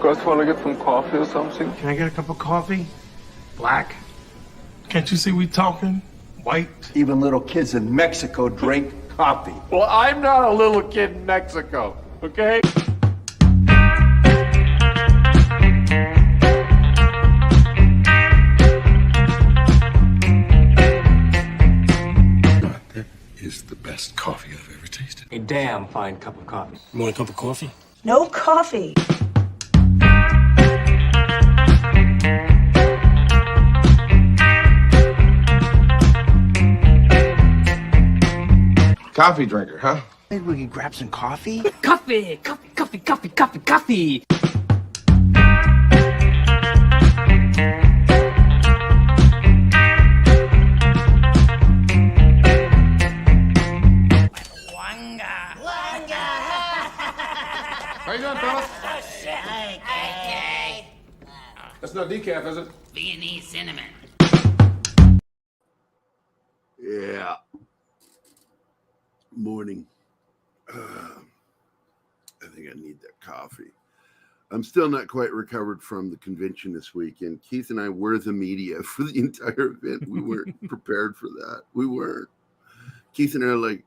guys want to get some coffee or something? Can I get a cup of coffee? Black? Can't you see we talking? White? Even little kids in Mexico drink coffee. Well, I'm not a little kid in Mexico, okay? That is the best coffee I've ever tasted. A damn fine cup of coffee. You want a cup of coffee? No coffee. Coffee drinker, huh? Maybe we could grab some coffee? Coffee! Coffee, coffee, coffee, coffee, coffee! How you doing, fellas? Okay. That's not decaf, is it? Viennese cinnamon. Yeah. Morning. I think I need that coffee. I'm still not quite recovered from the convention this weekend. Keith and I were the media for the entire event. We weren't prepared for that. We weren't. Keith and I are like,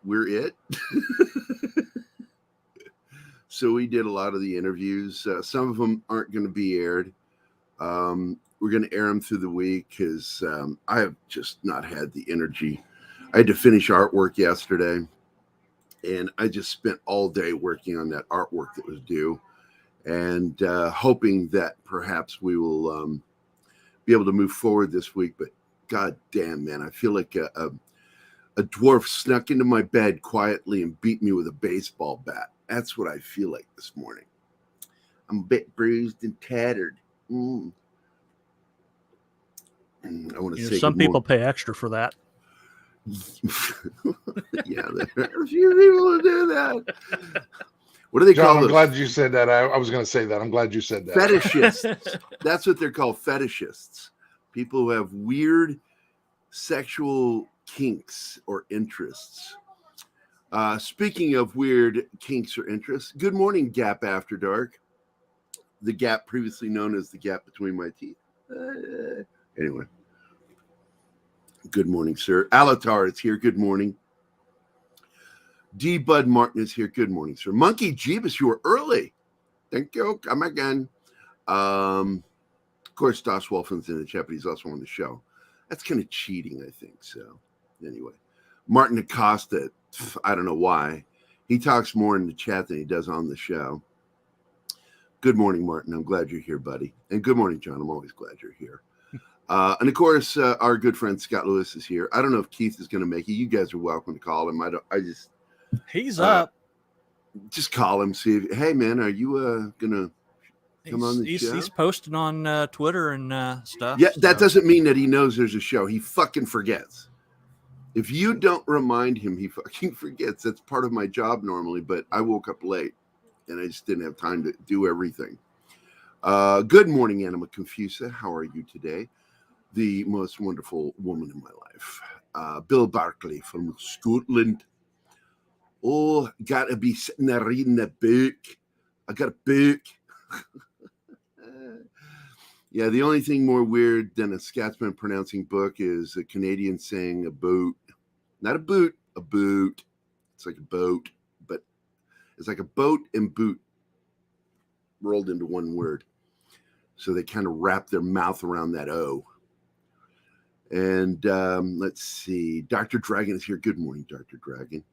we're it. So we did a lot of the interviews. Some of them aren't going to be aired. We're going to air them through the week because I have just not had the energy. I had to finish artwork yesterday, and I just spent all day working on that artwork that was due, and hoping that perhaps we will be able to move forward this week. But god damn, man, I feel like a dwarf snuck into my bed quietly and beat me with a baseball bat. That's what I feel like this morning. I'm a bit bruised and tattered. I want to say some people pay extra for that. Yeah, there are a few people who do that. What do they call I'm those? glad you said that. I was going to say that. I'm glad you said that. Fetishists. That's what they're called, fetishists. People who have weird sexual kinks or interests. Speaking of weird kinks or interests, good morning, Gap After Dark. The gap previously known as the gap between my teeth. Anyway. Good morning, sir. Alatar is here. Good morning. D. Bud Martin is here. Good morning, sir. Monkey Jeebus, you were early. Thank you. Come again. Of course, Dos Wolfen's in the chat, but he's also on the show. That's kind of cheating, I think. So, anyway. Martin Acosta, I don't know why. He talks more in the chat than he does on the show. Good morning, Martin. I'm glad you're here, buddy. And good morning, John. I'm always glad you're here. And of course, our good friend Scott Lewis is here. I don't know if Keith is going to make it. You guys are welcome to call him. He's up. Just call him. See if, hey, man, are you going to come on the show? He's posting on Twitter and stuff. Yeah, that doesn't mean that he knows there's a show. He fucking forgets. If you don't remind him, he fucking forgets. That's part of my job normally, but I woke up late and I just didn't have time to do everything. Good morning, Anima Confusa. How are you today? The most wonderful woman in my life. Bill Barkley from Scotland. Oh, gotta be sitting there reading a book. I got a book. Yeah, the only thing more weird than a Scotsman pronouncing book is a Canadian saying a boot. Not a boot, a boot. It's like a boat, but it's like a boat and boot rolled into one word. So they kind of wrap their mouth around that O. And let's see. Dr. Dragon is here. Good morning, Dr. Dragon.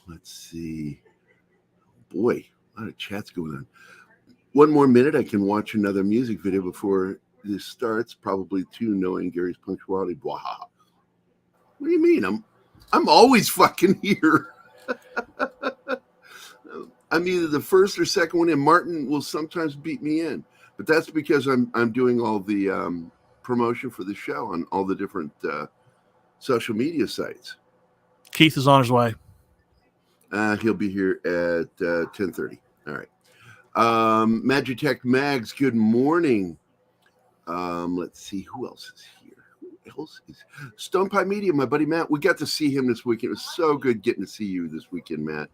Let's see. Boy, a lot of chats going on. One more minute, I can watch another music video before this starts. Probably two, knowing Gary's punctuality. Wow. What do you mean? I'm always fucking here. I'm either the first or second one, and Martin will sometimes beat me in. But that's because I'm doing all the promotion for the show on all the different social media sites. Keith is on his way. He'll be here at 10:30. All right. Magitech Mags, good morning. Let's see who else is here. Who else is Stone Pie Media, my buddy Matt. We got to see him this weekend. It was so good getting to see you this weekend, Matt.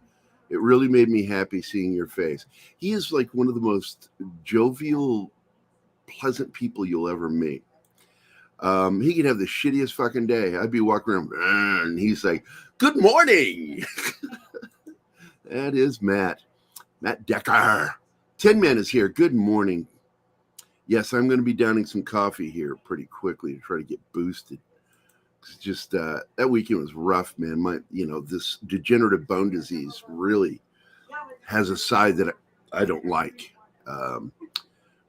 It really made me happy seeing your face. He is like one of the most jovial, pleasant people you'll ever meet. He could have the shittiest fucking day. I'd be walking around and he's like, good morning. That is Matt Decker. Tin Man is here. Good morning. Yes, I'm going to be downing some coffee here pretty quickly to try to get boosted. It's just that weekend was rough, man. This degenerative bone disease really has a side that I don't like.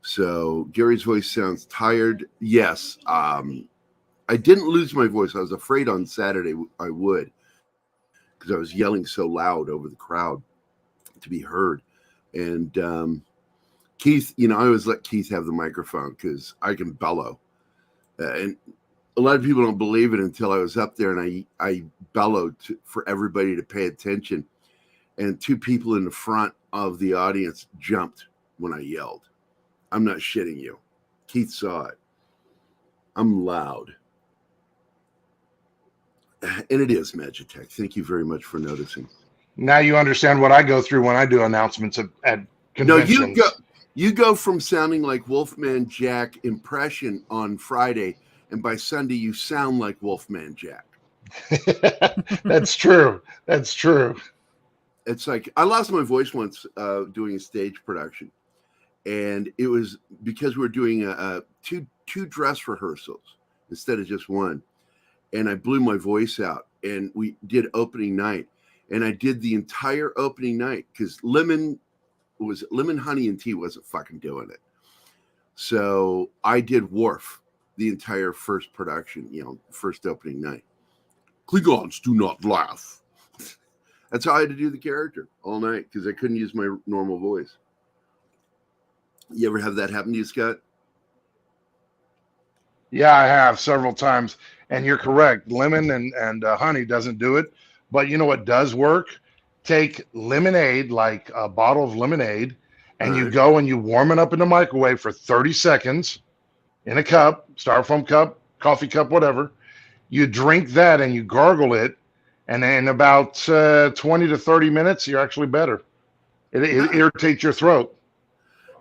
So Gary's voice sounds tired. Yes. I didn't lose my voice. I was afraid on Saturday I would, because I was yelling so loud over the crowd to be heard. And Keith, I always let Keith have the microphone because I can bellow. And a lot of people don't believe it until I was up there and I bellowed for everybody to pay attention. And 2 people in the front of the audience jumped when I yelled. I'm not shitting you. Keith saw it. I'm loud. And it is Magitech. Thank you very much for noticing. Now you understand what I go through when I do announcements at conventions. No, you go from sounding like Wolfman Jack impression on Friday, and by Sunday you sound like Wolfman Jack. That's true. That's true. It's like I lost my voice once doing a stage production, and it was because we were doing two dress rehearsals instead of just one, and I blew my voice out. And we did opening night, and I did the entire opening night because lemon, honey, and tea wasn't fucking doing it. So I did Worf the entire first production, first opening night. Klingons do not laugh. That's how I had to do the character all night because I couldn't use my normal voice. You ever have that happen to you, Scott? Yeah, I have several times. And you're correct. Lemon and honey doesn't do it. But you know what does work? Take lemonade, like a bottle of lemonade, and you go and you warm it up in the microwave for 30 seconds in a cup, styrofoam cup, coffee cup, whatever. You drink that and you gargle it. And in about 20 to 30 minutes, you're actually better. It irritates your throat.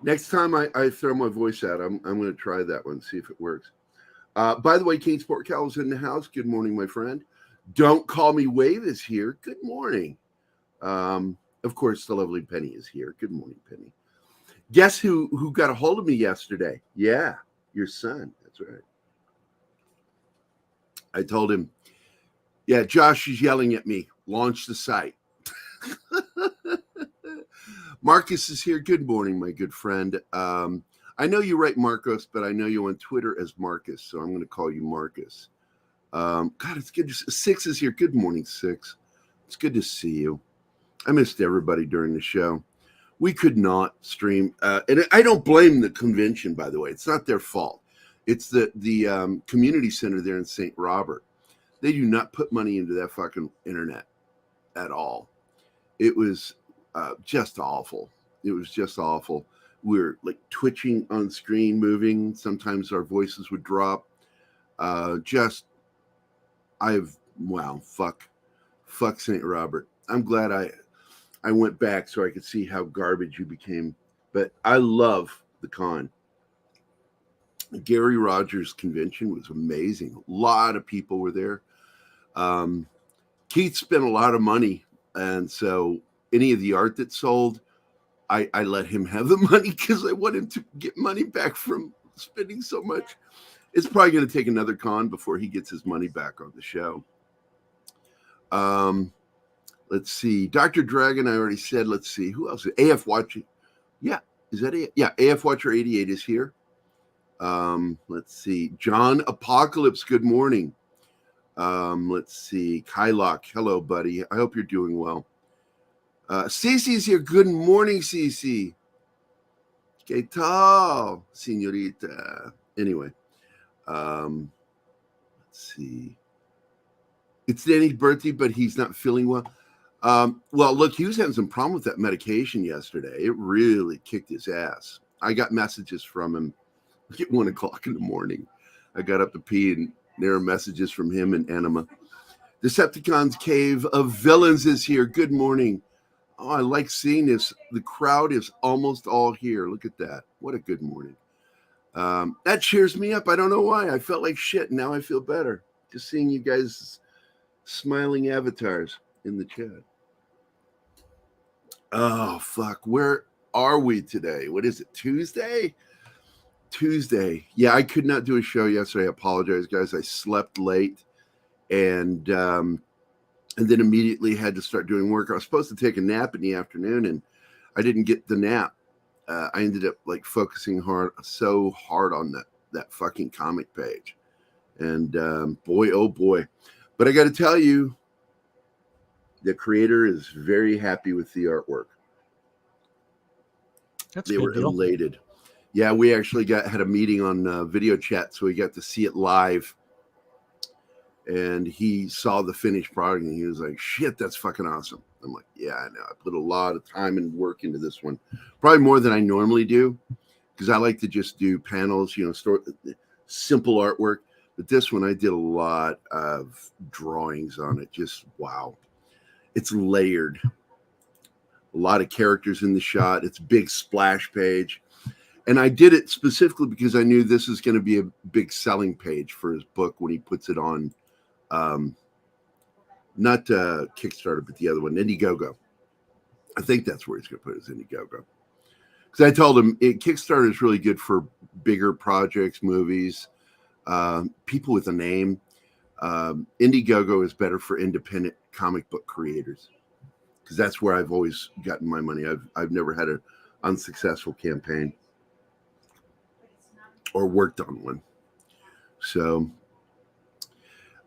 Next time I throw my voice out, I'm going to try that one, see if it works. By the way, Kingsport Cal's in the house. Good morning, my friend. Don't Call Me Wave is here. Good morning. Of course, the lovely Penny is here. Good morning, Penny. Guess who got a hold of me yesterday? Yeah, your son. That's right. I told him, yeah, Josh is yelling at me. Launch the site. Marcus is here. Good morning, my good friend. I know you write Marcos, but I know you on Twitter as Marcus, so I'm going to call you Marcus. God, it's good. Six is here. Good morning, Six. It's good to see you. I missed everybody during the show. We could not stream, and I don't blame the convention, by the way. It's not their fault. It's the community center there in St. Robert. They do not put money into that fucking internet at all. It was just awful. It was just awful. We're like twitching on screen, moving. Sometimes our voices would drop. Fuck St. Robert. I'm glad I went back so I could see how garbage you became. But I love the con. Gary Rogers convention was amazing. A lot of people were there. Keith spent a lot of money, and so any of the art that sold, I let him have the money because I want him to get money back from spending so much. It's probably going to take another con before he gets his money back on the show. Let's see. Dr. Dragon, I already said. Let's see. Who else? AF Watcher. Yeah. Is that it? Yeah. AF Watcher 88 is here. Let's see. John Apocalypse, good morning. Let's see. Kylock, hello, buddy. I hope you're doing well. Cece's here. Good morning, Cece. ¿Qué tal, señorita? Anyway, let's see. It's Danny's birthday, but he's not feeling well. Well, look, he was having some problem with that medication yesterday. It really kicked his ass. I got messages from him at 1 o'clock in the morning. I got up to pee, and there are messages from him and Anima. Decepticons Cave of Villains is here. Good morning. Oh, I like seeing this. The crowd is almost all here. Look at that. What a good morning. That cheers me up. I don't know why. I felt like shit. Now I feel better. Just seeing you guys smiling avatars in the chat. Oh, fuck. Where are we today? What is it? Tuesday? Tuesday. Yeah, I could not do a show yesterday. I apologize, guys. I slept late and then immediately had to start doing work. I was supposed to take a nap in the afternoon and I didn't get the nap. I ended up like focusing so hard on that fucking comic page. And boy, oh boy. But I got to tell you, the creator is very happy with the artwork. That's They a were good deal. elated. Yeah, we actually had a meeting on video chat, so we got to see it live. And he saw the finished product, and he was like, "Shit, that's fucking awesome." I'm like, "Yeah, I know. I put a lot of time and work into this one, probably more than I normally do, because I like to just do panels, simple artwork. But this one, I did a lot of drawings on it. Just wow, it's layered. A lot of characters in the shot. It's a big splash page." And I did it specifically because I knew this is going to be a big selling page for his book when he puts it on, not Kickstarter, but the other one, Indiegogo. I think that's where he's going to put his Indiegogo. Because I told him Kickstarter is really good for bigger projects, movies, people with a name. Indiegogo is better for independent comic book creators because that's where I've always gotten my money. I've never had an unsuccessful campaign or worked on one. So,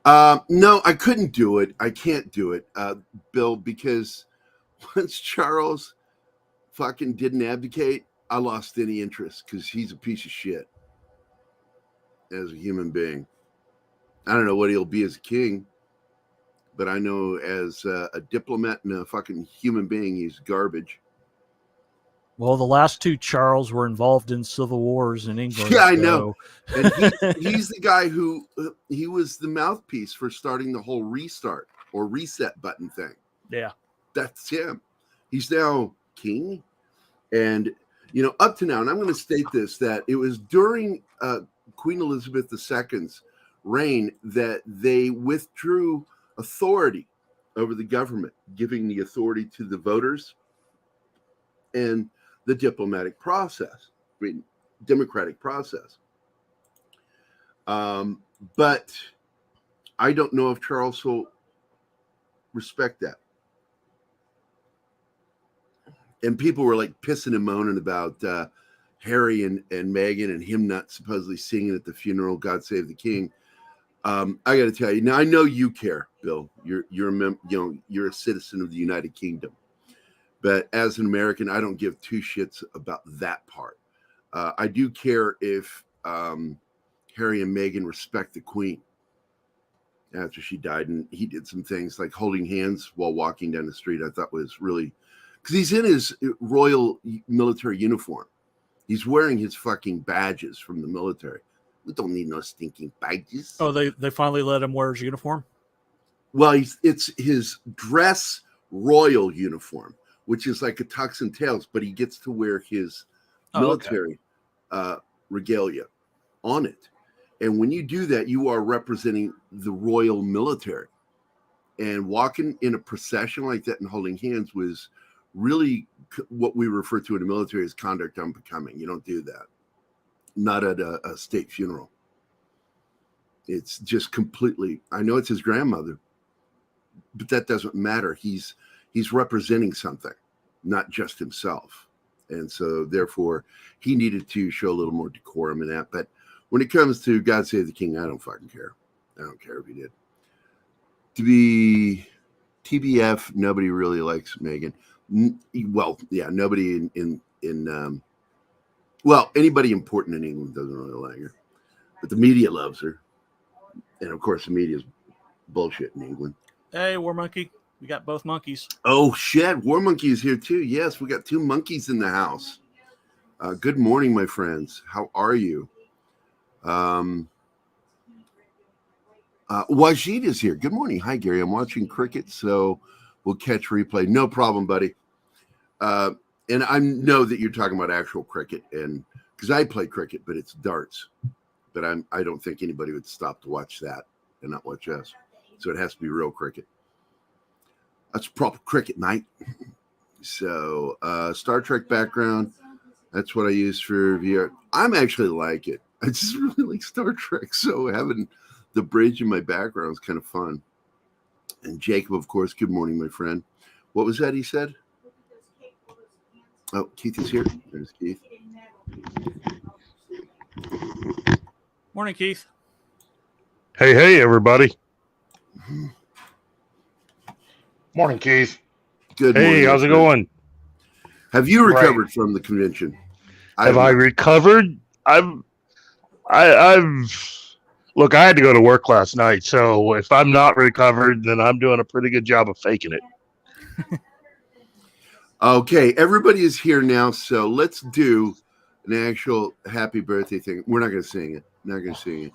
no, I couldn't do it. I can't do it, Bill, because once Charles fucking didn't abdicate, I lost any interest because he's a piece of shit as a human being. I don't know what he'll be as a king, but I know as a diplomat and a fucking human being, he's garbage. Well, the last two Charles were involved in civil wars in England. Yeah, I know. And he's the guy who he was the mouthpiece for starting the whole restart or reset button thing. Yeah. That's him. He's now king. And, up to now, and I'm going to state this, that it was during Queen Elizabeth II's reign that they withdrew authority over the government, giving the authority to the voters and the diplomatic process, democratic process. But I don't know if Charles will respect that. And people were like pissing and moaning about Harry and Meghan and him not supposedly singing at the funeral, "God Save the King." I got to tell you, now I know you care, Bill. You're a citizen of the United Kingdom. But as an American, I don't give two shits about that part. I do care if Harry and Meghan respect the Queen after she died. And he did some things like holding hands while walking down the street. I thought was really, because he's in his royal military uniform. He's wearing his fucking badges from the military. We don't need no stinking badges. Oh, they finally let him wear his uniform? Well, it's his dress royal uniform, which is like a tux and tails, but he gets to wear his military regalia on it. And when you do that, you are representing the royal military. And walking in a procession like that and holding hands was really what we refer to in the military as conduct unbecoming. You don't do that. Not at a state funeral. It's just completely, I know it's his grandmother, but that doesn't matter. He's representing something, not just himself. And so therefore he needed to show a little more decorum in that. But when it comes to God Save the King, I don't fucking care. I don't care if he did. To be TBF, nobody really likes Meghan. Well, yeah, nobody in well, anybody important in England doesn't really like her. But the media loves her. And of course the media is bullshit in England. Hey, War Monkey. We got both monkeys. Oh, shit. War Monkey is here too. Yes, we got two monkeys in the house. Good morning, my friends. How are you? Wajid is here. Good morning. Hi, Gary. I'm watching cricket, so we'll catch replay. No problem, buddy. And I know that you're talking about actual cricket, and because I play cricket, but it's darts. But I don't think anybody would stop to watch that and not watch us. So it has to be real cricket. That's proper cricket, mate. So Star Trek background, that's what I use for VR. I'm actually like it. I just really like Star Trek. So having the bridge in my background is kind of fun. And Jacob, of course, good morning, my friend. What was that he said? Oh, Keith is here. There's Keith. Morning, Keith. Hey, everybody. Morning, Keith. Good Hey, morning, how's it my friend. going? Have you recovered from the convention? Have I recovered? I've look, I had to go to work last night, so if I'm not recovered, then I'm doing a pretty good job of faking it. Okay, everybody is here now, so let's do an actual happy birthday thing. We're not going to sing it. Not going to sing it.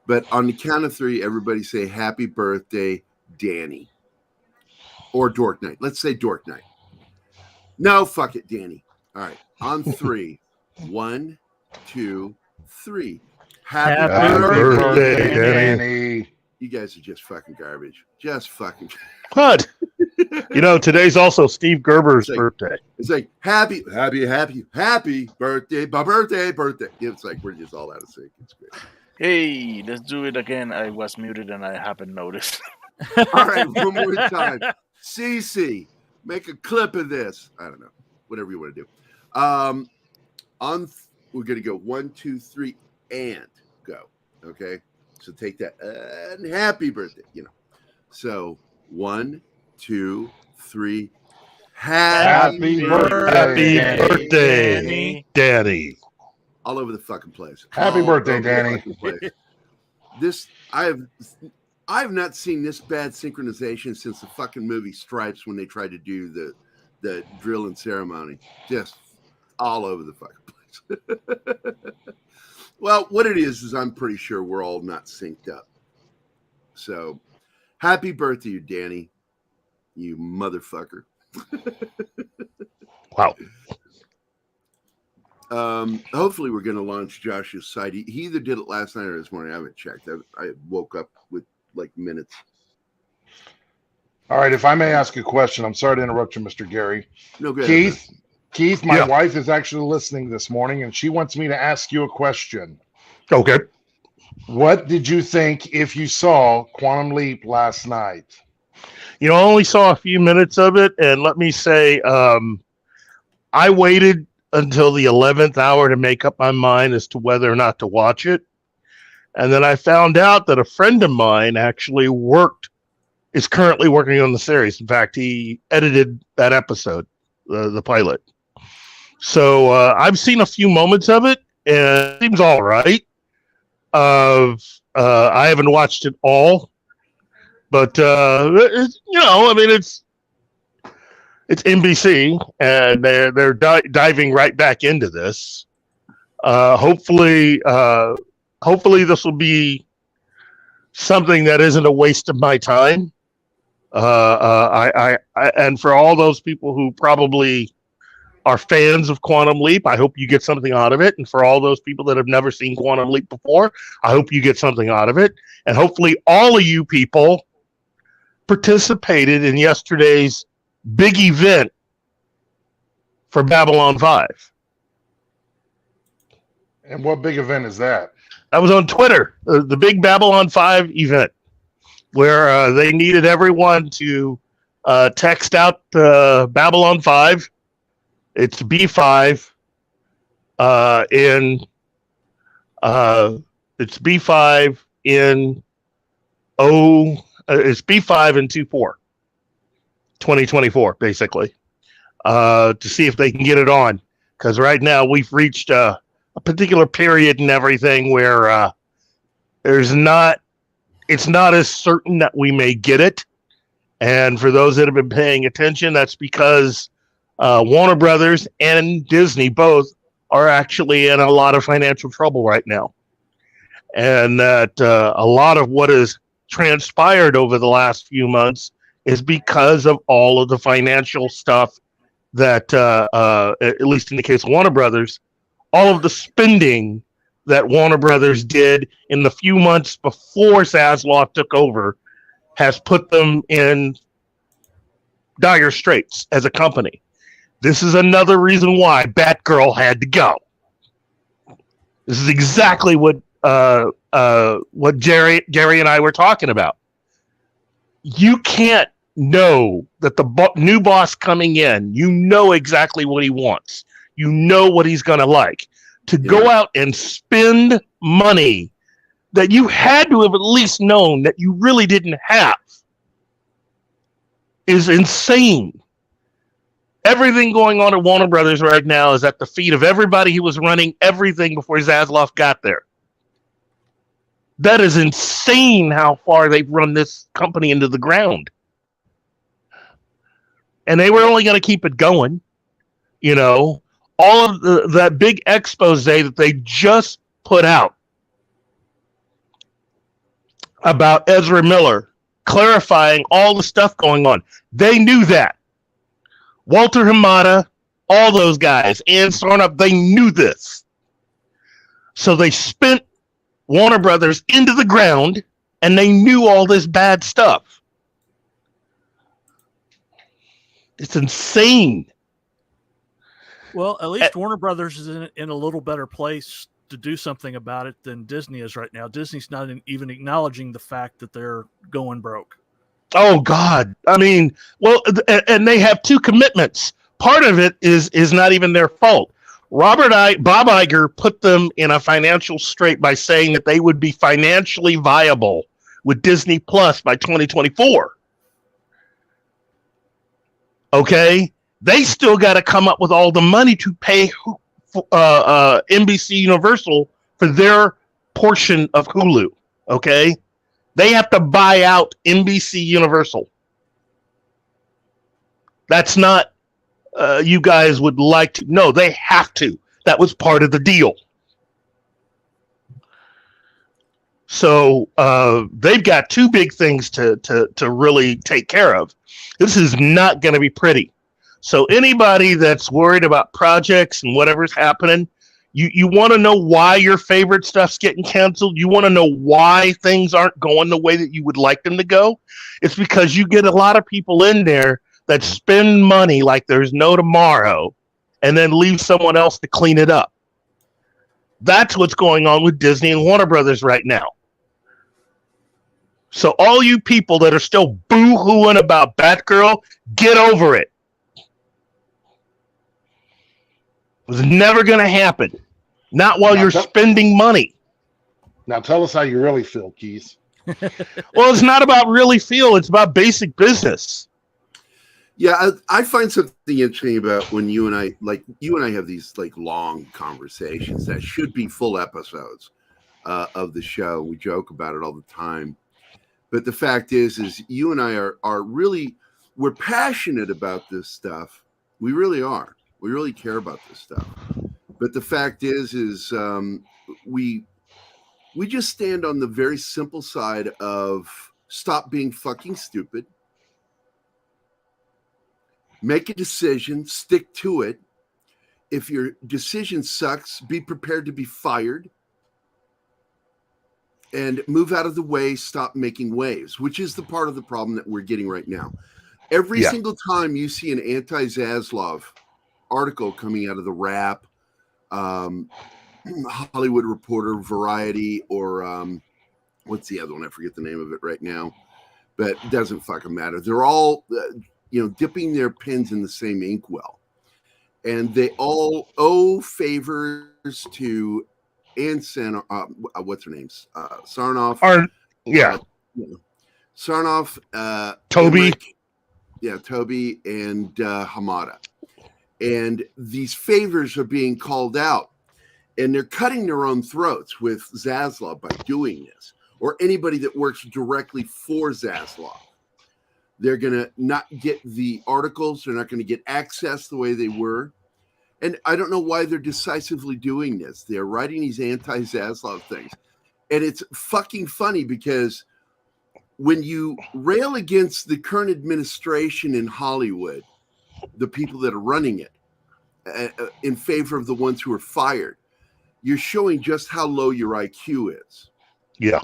But on the count of three, everybody say happy birthday, Danny. Or Dork Night. Let's say Dork Night. No, fuck it, Danny. All right, on three. 1, 2, 3. Happy birthday, Danny. You guys are just fucking garbage. Just fucking. What? Today's also Steve Gerber's birthday. It's like happy birthday, birthday. It's like we're just all out of sync. It's great. Hey, let's do it again. I was muted and I haven't noticed. All right, one more time. CC, make a clip of this. I don't know, whatever you want to do. We're gonna go 1, 2, 3, and go. Okay, so take that and happy birthday. So 1, 2, 3. Happy birthday, Danny. All over the fucking place. Happy birthday, Danny. This I've not seen this bad synchronization since the fucking movie Stripes when they tried to do the drill and ceremony. Just all over the fucking place. Well, what it is I'm pretty sure we're all not synced up. So, happy birthday, Danny. You motherfucker. Wow. Hopefully we're going to launch Josh's site. He either did it last night or this morning. I haven't checked. I woke up with like minutes. All right, if I may ask a question, I'm sorry to interrupt you, Mr. Gerry. No, good. Keith, my wife is actually listening this morning, and she wants me to ask you a question. Okay. What did you think if you saw Quantum Leap last night? I only saw a few minutes of it, and let me say, I waited until the 11th hour to make up my mind as to whether or not to watch it. And then I found out that a friend of mine actually is currently working on the series. In fact, he edited that episode, the pilot. So I've seen a few moments of it, and it seems all right. I haven't watched it all, but it's NBC, and they're diving right back into this. Hopefully this will be something that isn't a waste of my time. And for all those people who probably are fans of Quantum Leap, I hope you get something out of it. And for all those people that have never seen Quantum Leap before, I hope you get something out of it. And hopefully all of you people participated in yesterday's big event for Babylon 5. And what big event is that? I was on Twitter, the big Babylon 5 event, where they needed everyone to text out Babylon 5. It's B5 it's B5 in it's B5 in 24. 2024, basically, to see if they can get it on. Because right now we've reached a particular period and everything where it's not as certain that we may get it. And for those that have been paying attention, that's because Warner Brothers and Disney both are actually in a lot of financial trouble right now. And that a lot of what has transpired over the last few months is because of all of the financial stuff that, at least in the case of Warner Brothers, all of the spending that Warner Brothers did in the few months before Zaslav took over has put them in dire straits as a company. This is another reason why Batgirl had to go. This is exactly what Gerry and I were talking about. You can't know that the new boss coming in, you know exactly what he wants. You know what he's going to like. To go out and spend money that you had to have at least known that you really didn't have is insane. Everything going on at Warner Brothers right now is at the feet of everybody who was running everything before Zaslav got there. That is insane how far they've run this company into the ground. And they were only going to keep it going. You know, all of that big expose that they just put out about Ezra Miller, clarifying all the stuff going on. They knew that. Walter Hamada, all those guys, and Sarnoff, they knew this. So they spent Warner Brothers into the ground, and they knew all this bad stuff. It's insane. Well, at least Warner Brothers is in a little better place to do something about it than Disney is right now. Disney's not even acknowledging the fact that they're going broke. Oh, God. I mean, well, and they have two commitments. Part of it is not even their fault. Bob Iger put them in a financial strait by saying that they would be financially viable with Disney Plus by 2024. Okay? They still got to come up with all the money to pay NBC Universal for their portion of Hulu. Okay? They have to buy out NBC Universal. That's not you guys would like to. No, they have to. That was part of the deal. So they've got two big things to really take care of. This is not going to be pretty. So anybody that's worried about projects and whatever's happening, you want to know why your favorite stuff's getting canceled. You want to know why things aren't going the way that you would like them to go. It's because you get a lot of people in there that spend money like there's no tomorrow and then leave someone else to clean it up. That's what's going on with Disney and Warner Brothers right now. So all you people that are still boo-hooing about Batgirl, get over it. It was never going to happen. Not while you're spending money. Now tell us how you really feel, Keith. Well, it's not about really feel. It's about basic business. Yeah, I find something interesting about when you and I have these like long conversations that should be full episodes of the show. We joke about it all the time. But the fact is you and I are really, we're passionate about this stuff. We really are. We really care about this stuff. But the fact is we just stand on the very simple side of stop being fucking stupid. Make a decision, stick to it. If your decision sucks, be prepared to be fired. And move out of the way, stop making waves, which is the part of the problem that we're getting right now. Every single time you see an anti-Zaslav article coming out of the Wrap, Hollywood Reporter, Variety, or what's the other one? I forget the name of it right now, but it doesn't fucking matter. They're all, dipping their pens in the same inkwell, and they all owe favors to what's her name? Sarnoff. Sarnoff. Toby. Toby and Hamada. And these favors are being called out, and they're cutting their own throats with Zaslav by doing this, or anybody that works directly for Zaslav. They're going to not get the articles. They're not going to get access the way they were. And I don't know why they're decisively doing this. They're writing these anti-Zaslav things. And it's fucking funny because when you rail against the current administration in Hollywood, the people that are running it in favor of the ones who are fired. You're showing just how low your IQ is. Yeah.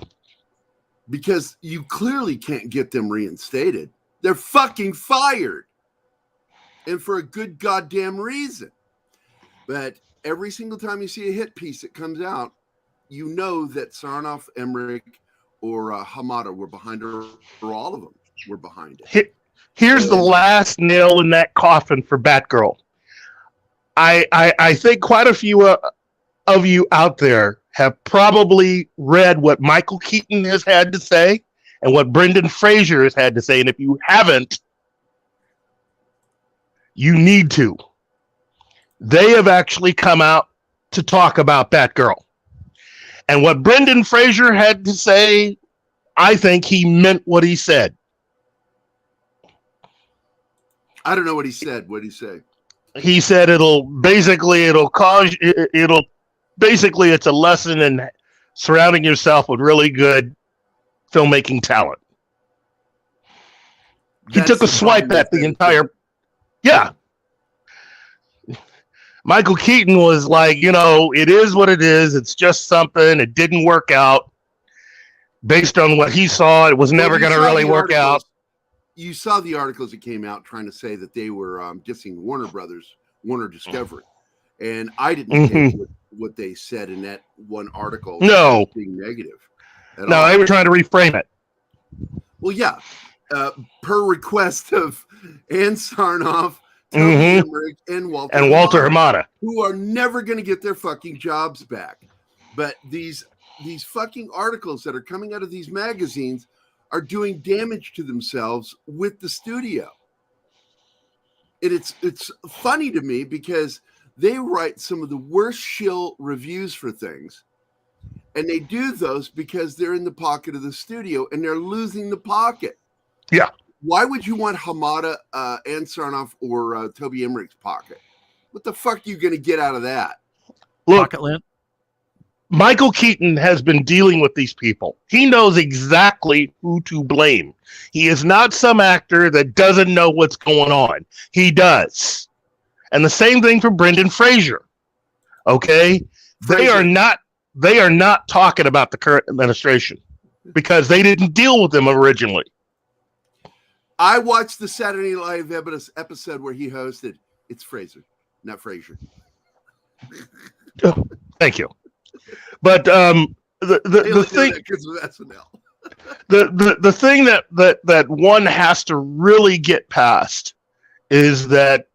Because you clearly can't get them reinstated. They're fucking fired. And for a good goddamn reason. But every single time you see a hit piece that comes out, you know that Sarnoff, Emmerich, or Hamada were behind her, or all of them were behind it. Here's the last nail in that coffin for Batgirl. I think quite a few of you out there have probably read what Michael Keaton has had to say and what Brendan Fraser has had to say. And if you haven't, you need to. They have actually come out to talk about Batgirl. And what Brendan Fraser had to say, I think he meant what he said. I don't know what he said. What did he say? He said it's a lesson in surrounding yourself with really good filmmaking talent. He took a swipe at the entire. Yeah. Michael Keaton was like, it is what it is. It's just something. It didn't work out. Based on what he saw, it was never going to really work out. You saw the articles that came out trying to say that they were dissing Warner Discovery. And I didn't take what they said in that one article. No. Being negative. No, they were trying to reframe it. Well, yeah. Per request of Ann Sarnoff, and Walter Hamada, who are never going to get their fucking jobs back. But these fucking articles that are coming out of these magazines are doing damage to themselves with the studio. And it's funny to me because they write some of the worst shill reviews for things. And they do those because they're in the pocket of the studio and they're losing the pocket. Yeah. Why would you want Hamada, Ann Sarnoff, or Toby Emmerich's pocket? What the fuck are you going to get out of that? Look, Michael Keaton has been dealing with these people. He knows exactly who to blame. He is not some actor that doesn't know what's going on. He does. And the same thing for Brendan Fraser. Okay? They are not talking about the current administration because they didn't deal with them originally. I watched the Saturday Night Live episode where he hosted. It's Fraser, not Fraser. Oh, thank you. But the thing the thing that one has to really get past is that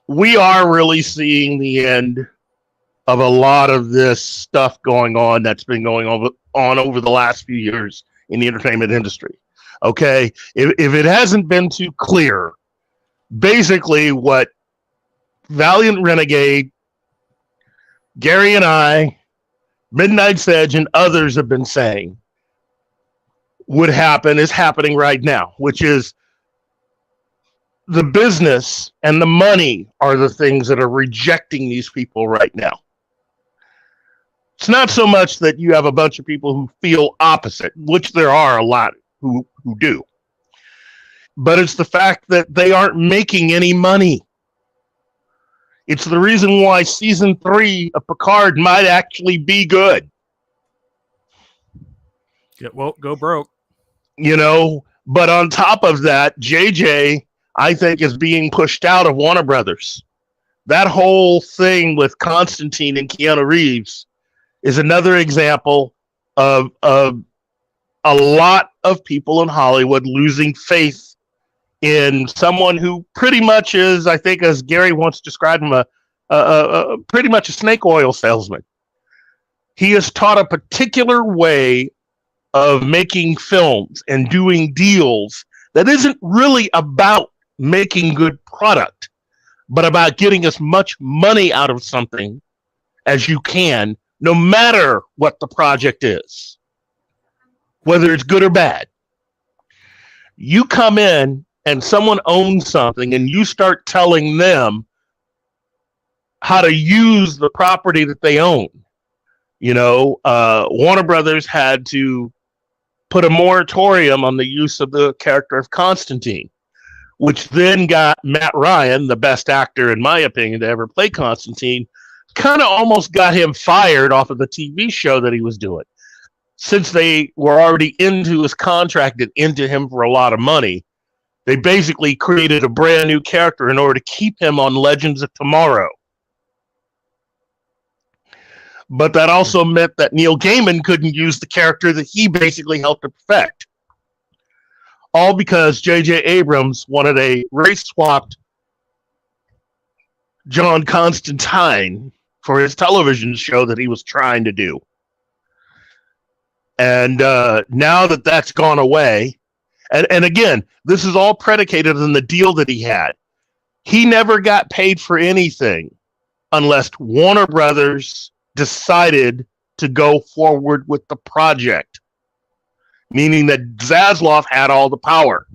we are really seeing the end of a lot of this stuff going on that's been going on over the last few years in the entertainment industry. Okay, if it hasn't been too clear, basically what Valiant Renegade, Gerry and I, Midnight Sedge, and others have been saying would happen is happening right now, which is the business and the money are the things that are rejecting these people right now. It's not so much that you have a bunch of people who feel opposite, which there are a lot who do. But it's the fact that they aren't making any money. It's the reason why season 3 of Picard might actually be good. Go broke. But on top of that, JJ, I think, is being pushed out of Warner Brothers. That whole thing with Constantine and Keanu Reeves is another example of a lot of people in Hollywood losing faith in someone who pretty much is, I think, as Gerry once described him, pretty much a snake oil salesman. He is taught a particular way of making films and doing deals that isn't really about making good product, but about getting as much money out of something as you can, no matter what the project is. Whether it's good or bad. You come in and someone owns something and you start telling them how to use the property that they own. Warner Brothers had to put a moratorium on the use of the character of Constantine. which then got Matt Ryan, the best actor, in my opinion, to ever play Constantine, kind of almost got him fired off of the TV show that he was doing. Since they were already into his contract and into him for a lot of money, they basically created a brand new character in order to keep him on Legends of Tomorrow. But that also meant that Neil Gaiman couldn't use the character that he basically helped to perfect. All because J.J. Abrams wanted a race-swapped John Constantine for his television show that he was trying to do. And now that that's gone away, and again, this is all predicated on the deal that he had. He never got paid for anything unless Warner Brothers decided to go forward with the project, meaning that Zaslav had all the power.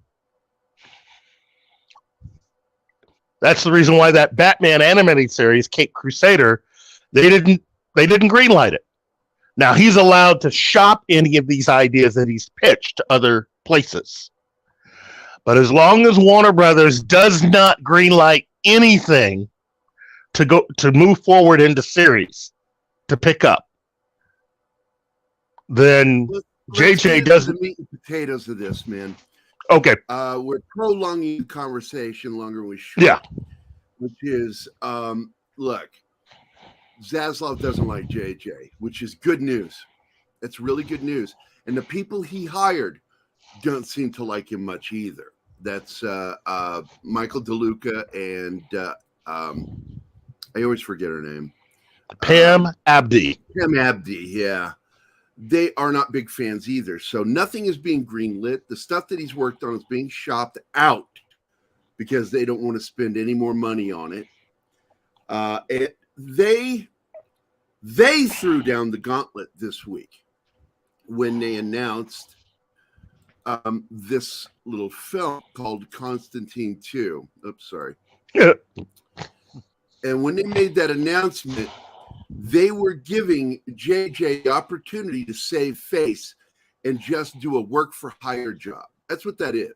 That's the reason why that Batman animated series, Cape Crusader, they didn't greenlight it. Now he's allowed to shop any of these ideas that he's pitched to other places. But as long as Warner Brothers does not greenlight anything to move forward into series to pick up, then JJ doesn't. The meat and potatoes of this, man. Okay. We're prolonging the conversation longer than we should. Yeah. Which is, look, Zaslav doesn't like JJ, which is good news. That's really good news. And the people he hired don't seem to like him much either. That's Michael DeLuca and I always forget her name. Pam Abdi. Pam Abdi, yeah. They are not big fans either. So nothing is being greenlit. The stuff that he's worked on is being shopped out because they don't want to spend any more money on it. They threw down the gauntlet this week when they announced this little film called Constantine 2. Oops, sorry. Yeah. And when they made that announcement, they were giving JJ the opportunity to save face and just do a work for hire job. That's what that is.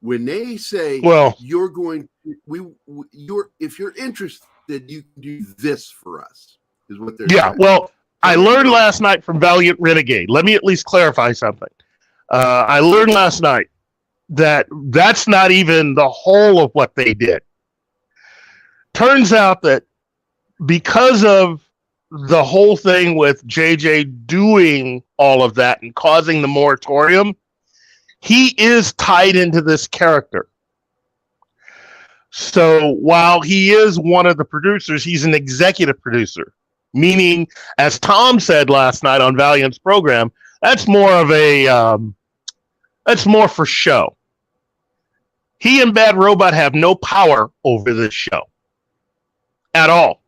When they say, well, you're going, if you're interested, you can do this for us, is what they're saying. Well, I learned last night from Valiant Renegade. Let me at least clarify something. I learned last night that that's not even the whole of what they did. Turns out that because of the whole thing with JJ doing all of that and causing the moratorium, he is tied into this character. So while he is one of the producers, he's an executive producer, meaning, as Tom said last night on Valiant's program, that's more of a, that's more for show. He and Bad Robot have no power over this show at all.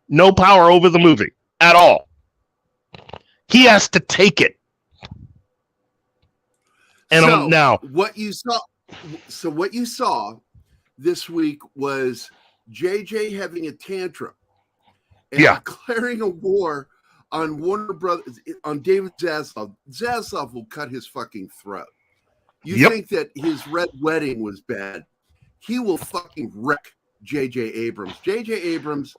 No power over the movie at all. He has to take it. And so now what you saw this week was JJ having a tantrum and declaring a war on Warner Brothers, on David Zaslav. Zaslav will cut his fucking throat. You think that his Red Wedding was bad? He will fucking wreck J.J. Abrams. J.J. Abrams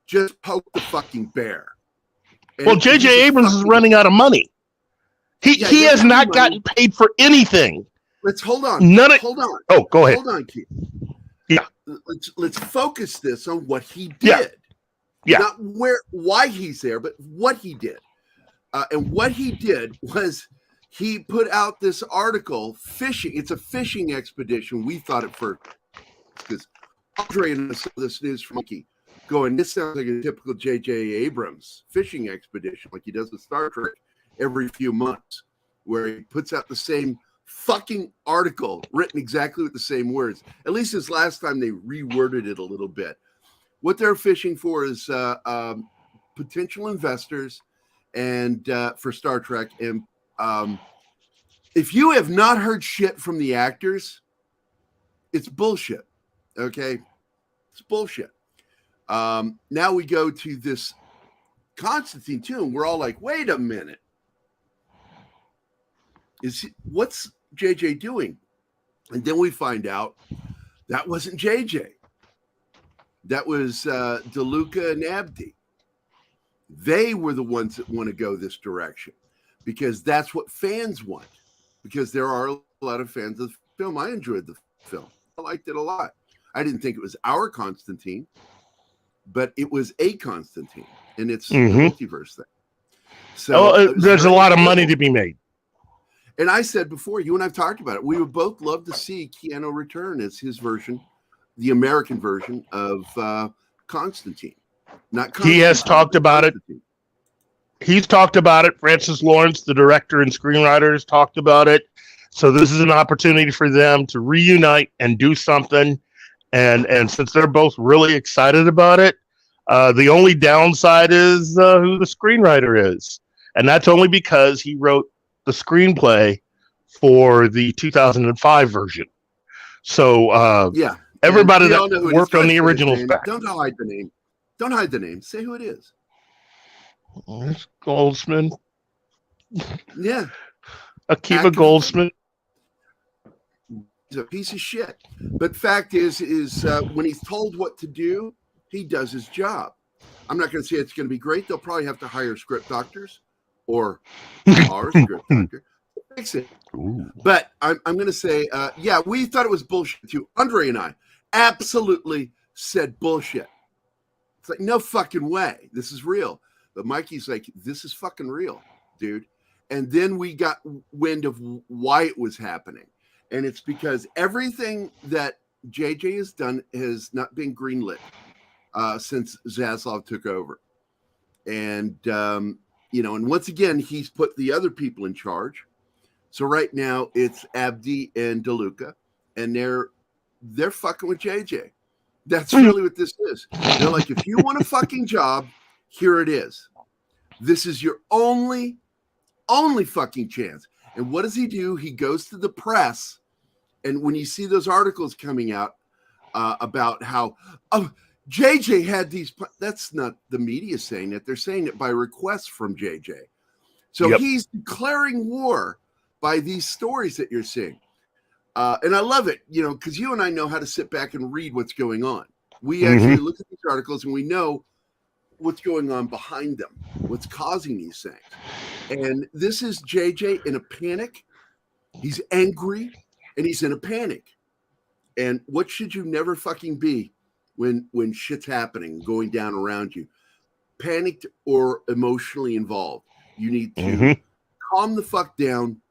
just poked the fucking bear. And well, J.J. Abrams is running out of money. He has not gotten paid for anything. Let's hold on. Hold on. Oh, go ahead. Hold on, Keith. Yeah. Let's focus this on what he did. Yeah. Not why he's there, but what he did. And what he did was he put out this article, fishing. It's a fishing expedition. We thought at first, because Andre and I saw this news from Monkey going, this sounds like a typical J.J. Abrams fishing expedition, like he does with Star Trek every few months, where he puts out the same fucking article written exactly with the same words. At least this last time they reworded it a little bit. What they're fishing for is potential investors and for Star Trek. And if you have not heard shit from the actors, it's bullshit. Okay, it's bullshit. Now we go to this Constantine too, and we're all like, wait a minute. What's JJ doing? And then we find out that wasn't JJ. That was DeLuca and Abdi. They were the ones that want to go this direction because that's what fans want. Because there are a lot of fans of the film. I enjoyed the film. I liked it a lot. I didn't think it was our Constantine, but it was a Constantine, and it's the multiverse thing. So there's a lot of money to be made. And I said before, you and I've talked about it, we would both love to see Keanu return as his version, the American version of Constantine. Not Constantine, he has talked about it. He's talked about it. Francis Lawrence, the director and screenwriter, has talked about it. So this is an opportunity for them to reunite and do something. And since they're both really excited about it, the only downside is who the screenwriter is. And that's only because he wrote the screenplay for the 2005 version. So everybody that worked on the original spec. Don't hide the name. Don't hide the name. Say who it is. It's Goldsman. Yeah. Akiva Goldsman. He's a piece of shit. But fact is when he's told what to do, he does his job. I'm not going to say it's going to be great. They'll probably have to hire script doctors or our script doctor to fix it. Ooh. But I'm going to say, we thought it was bullshit too. Andre and I absolutely said bullshit. It's like, no fucking way. This is real. But Mikey's like, this is fucking real, dude. And then we got wind of why it was happening. And it's because everything that JJ has done has not been greenlit since Zaslav took over. And, and once again, he's put the other people in charge. So right now it's Abdi and DeLuca, and they're fucking with JJ. That's really what this is. They're like, if you want a fucking job, here it is. This is your only fucking chance. And what does he do? He goes to the press. And when you see those articles coming out about how JJ had these, that's not the media saying that. They're saying it by request from JJ. So he's declaring war by these stories that you're seeing. And I love it, because you and I know how to sit back and read what's going on. We actually look at these articles and we know what's going on behind them, what's causing these things. And this is JJ in a panic. He's angry and he's in a panic. And what should you never fucking be when shit's happening, going down around you? Panicked or emotionally involved. You need to calm the fuck down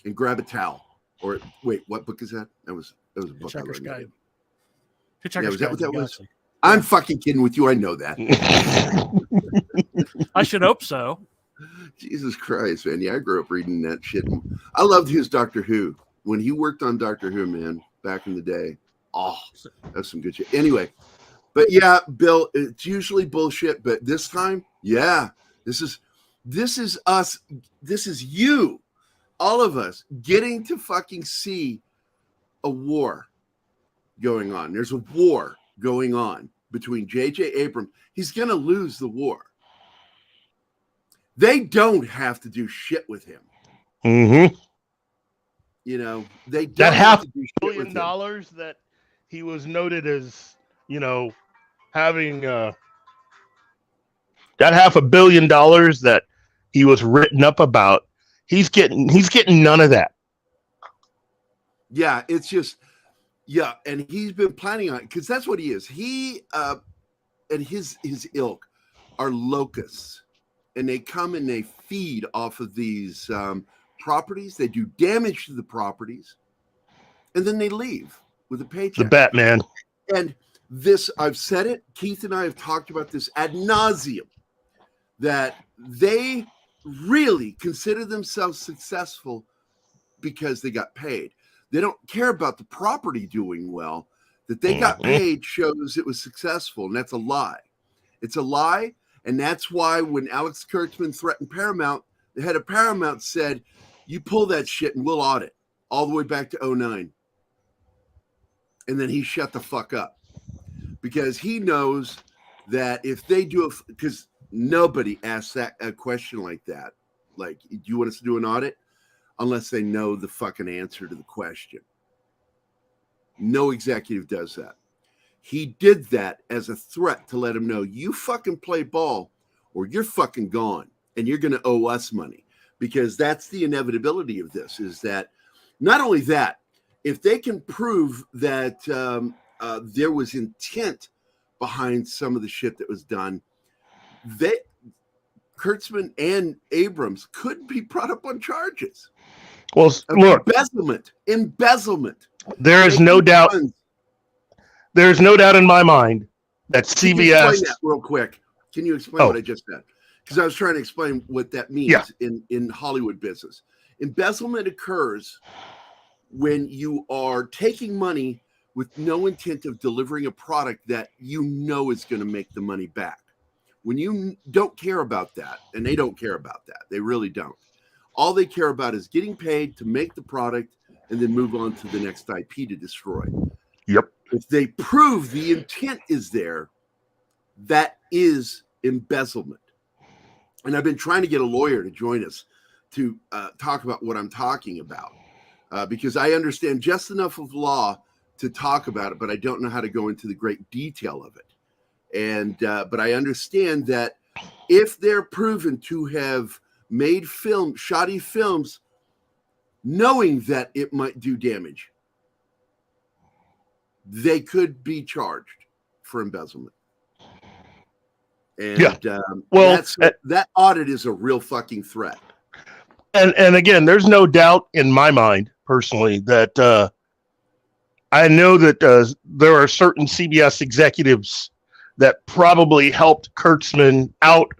and grab a towel. Or wait, what book is that? That was a book. Hitchhiker's Guide. Was that what that was? I'm fucking kidding with you. I know that. I should hope so. Jesus Christ, man. Yeah, I grew up reading that shit. I loved his Doctor Who. When he worked on Doctor Who, man, back in the day. Oh, that's some good shit. Anyway, but yeah, Bill, it's usually bullshit, but this time, this is us. This is you. All of us getting to fucking see a war going on. There's a war going on between J.J. Abrams. He's going to lose the war. They don't have to do shit with him. They don't have to do shit with him. $500 million that he was noted as, having that $500 million that he was written up about. He's getting none of that. Yeah, it's just, and he's been planning on it because that's what he is. He and his ilk are locusts, and they come and they feed off of these properties. They do damage to the properties, and then they leave with a paycheck. The Batman. And this, I've said it. Keith and I have talked about this ad nauseum, that they really consider themselves successful because they got paid. They don't care about the property doing well. That they got paid shows it was successful, and that's a lie. It's a lie, and that's why when Alex Kurtzman threatened Paramount, the head of Paramount said, you pull that shit and we'll audit all the way back to 2009. And then he shut the fuck up because he knows that if they do it, because nobody asks that a question like that. Like, do you want us to do an audit? Unless they know the fucking answer to the question. No executive does that. He did that as a threat to let him know, you fucking play ball or you're fucking gone and you're going to owe us money, because that's the inevitability of this, is that not only that, if they can prove that there was intent behind some of the shit that was done, Kurtzman and Abrams could be brought up on charges. Well, look, embezzlement. There is no doubt. There is no doubt in my mind that CBS. Can you explain that real quick? Can you explain what I just said? Because I was trying to explain what that means in Hollywood business. Embezzlement occurs when you are taking money with no intent of delivering a product that you know is going to make the money back. When you don't care about that, and they don't care about that, they really don't. All they care about is getting paid to make the product and then move on to the next IP to destroy. Yep. If they prove the intent is there, that is embezzlement. And I've been trying to get a lawyer to join us to talk about what I'm talking about, because I understand just enough of law to talk about it, but I don't know how to go into the great detail of it. And but I understand that if they're proven to have made shoddy films, knowing that it might do damage, they could be charged for embezzlement. And that audit is a real fucking threat. And again, there's no doubt in my mind personally that I know that there are certain CBS executives that probably helped Kurtzman out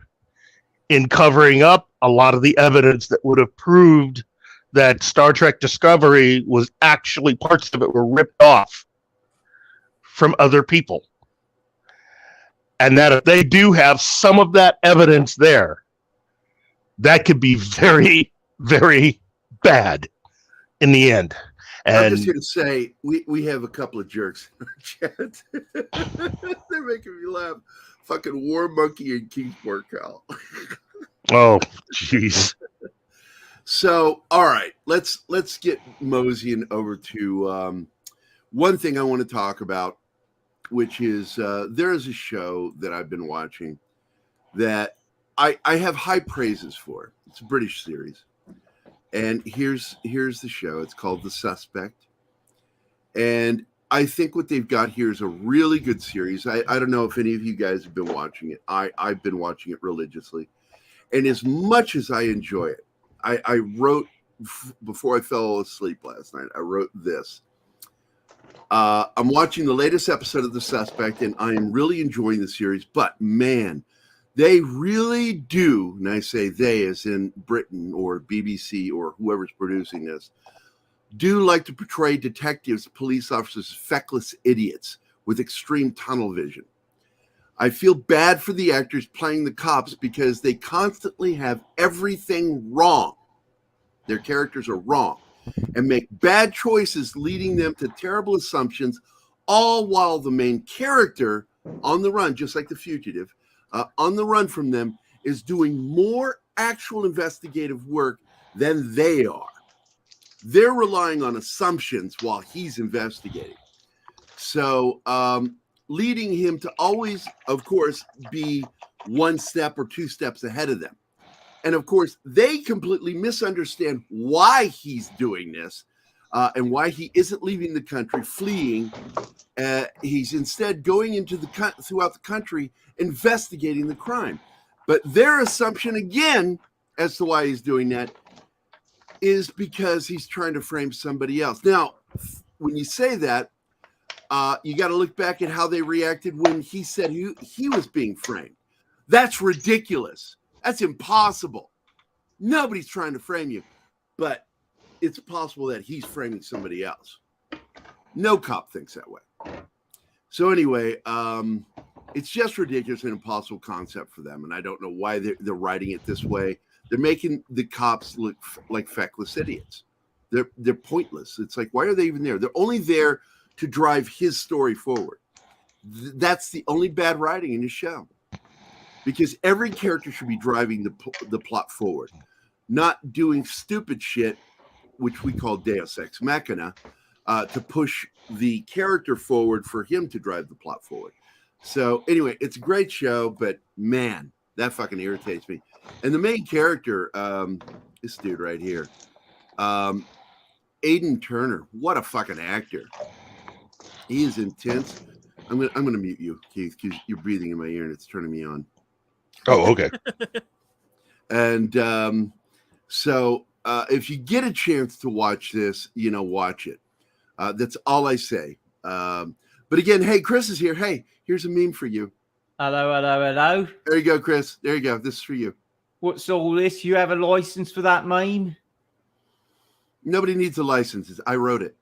in covering up a lot of the evidence that would have proved that Star Trek Discovery was actually, parts of it were ripped off from other people. And that if they do have some of that evidence there, that could be very, very bad in the end. And I'm just here to say we have a couple of jerks in our chat. They're making me laugh. Fucking War Monkey and Kingsport Cal. Oh, jeez. So, all right, let's get moseying over to one thing I want to talk about, which is there is a show that I've been watching that I have high praises for. It's a British series. And here's the show. It's called The Suspect. And I think what they've got here is a really good series. I don't know if any of you guys have been watching it. I've been watching it religiously. And as much as I enjoy it, I wrote, before I fell asleep last night, I wrote this. I'm watching the latest episode of The Suspect, and I am really enjoying the series. But, man, they really do, and I say they as in Britain or BBC or whoever's producing this, do like to portray detectives, police officers, feckless idiots with extreme tunnel vision. I feel bad for the actors playing the cops because they constantly have everything wrong. Their characters are wrong and make bad choices, leading them to terrible assumptions, all while the main character on the run, just like the fugitive, on the run from them, is doing more actual investigative work than they are. They're relying on assumptions while he's investigating. So, leading him to always, of course, be one step or two steps ahead of them. And of course, they completely misunderstand why he's doing this and why he isn't leaving the country, fleeing. He's instead going into throughout the country, investigating the crime. But their assumption, again, as to why he's doing that is because he's trying to frame somebody else. Now, when you say that, you got to look back at how they reacted when he said he was being framed. That's ridiculous. That's impossible. Nobody's trying to frame you, but it's possible that he's framing somebody else. No cop thinks that way. So anyway, it's just ridiculous and impossible concept for them, and I don't know why they're writing it this way. They're making the cops look like feckless idiots. They're pointless. It's like, why are they even there? They're only there to drive his story forward. That's the only bad writing in the show, because every character should be driving the plot forward, not doing stupid shit, which we call Deus Ex Machina, to push the character forward for him to drive the plot forward. So anyway, it's a great show, but man, that fucking irritates me. And the main character, this dude right here, Aiden Turner, what a fucking actor. He is intense. I'm gonna mute you, Keith, because you're breathing in my ear and it's turning me on. Oh, okay. And so if you get a chance to watch this, watch it. That's all I say. But again, hey, Chris is here. Hey, here's a meme for you. Hello. There you go, Chris. There you go. This is for you. What's all this? You have a license for that meme? Nobody needs a license. I wrote it.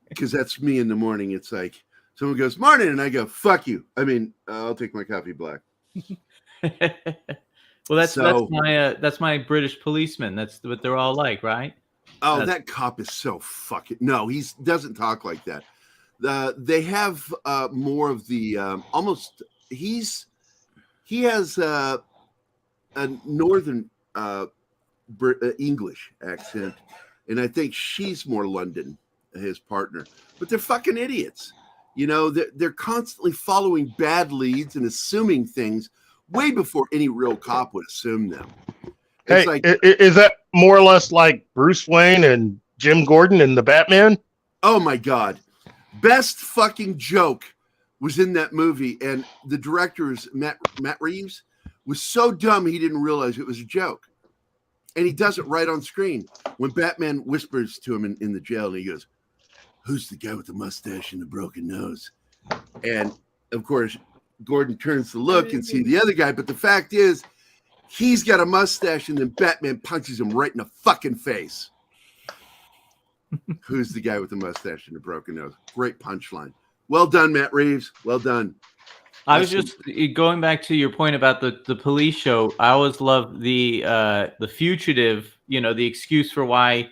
Because that's me in the morning. It's like someone goes, morning, and I go, fuck you. I mean, I'll take my coffee black. Well, that's my British policeman. That's what they're all like, right? Oh, that cop is so fucking... No, he doesn't talk like that. They have more of the almost... He has a northern English accent, and I think she's more London, his partner. But they're fucking idiots. They're constantly following bad leads and assuming things way before any real cop would assume them. Hey, is that more or less like Bruce Wayne and Jim Gordon in the Batman? Oh my God. Best fucking joke was in that movie, and the director's Matt Reeves was so dumb he didn't realize it was a joke. And he does it right on screen when Batman whispers to him in the jail, and he goes, "Who's the guy with the mustache and the broken nose?" And of course, Gordon turns to look and see the other guy, but the fact is, he's got a mustache, and then Batman punches him right in the fucking face. Who's the guy with the mustache and the broken nose? Great punchline. Well done, Matt Reeves. Well done. I was just going back to your point about the police show. I always love the fugitive. The excuse for why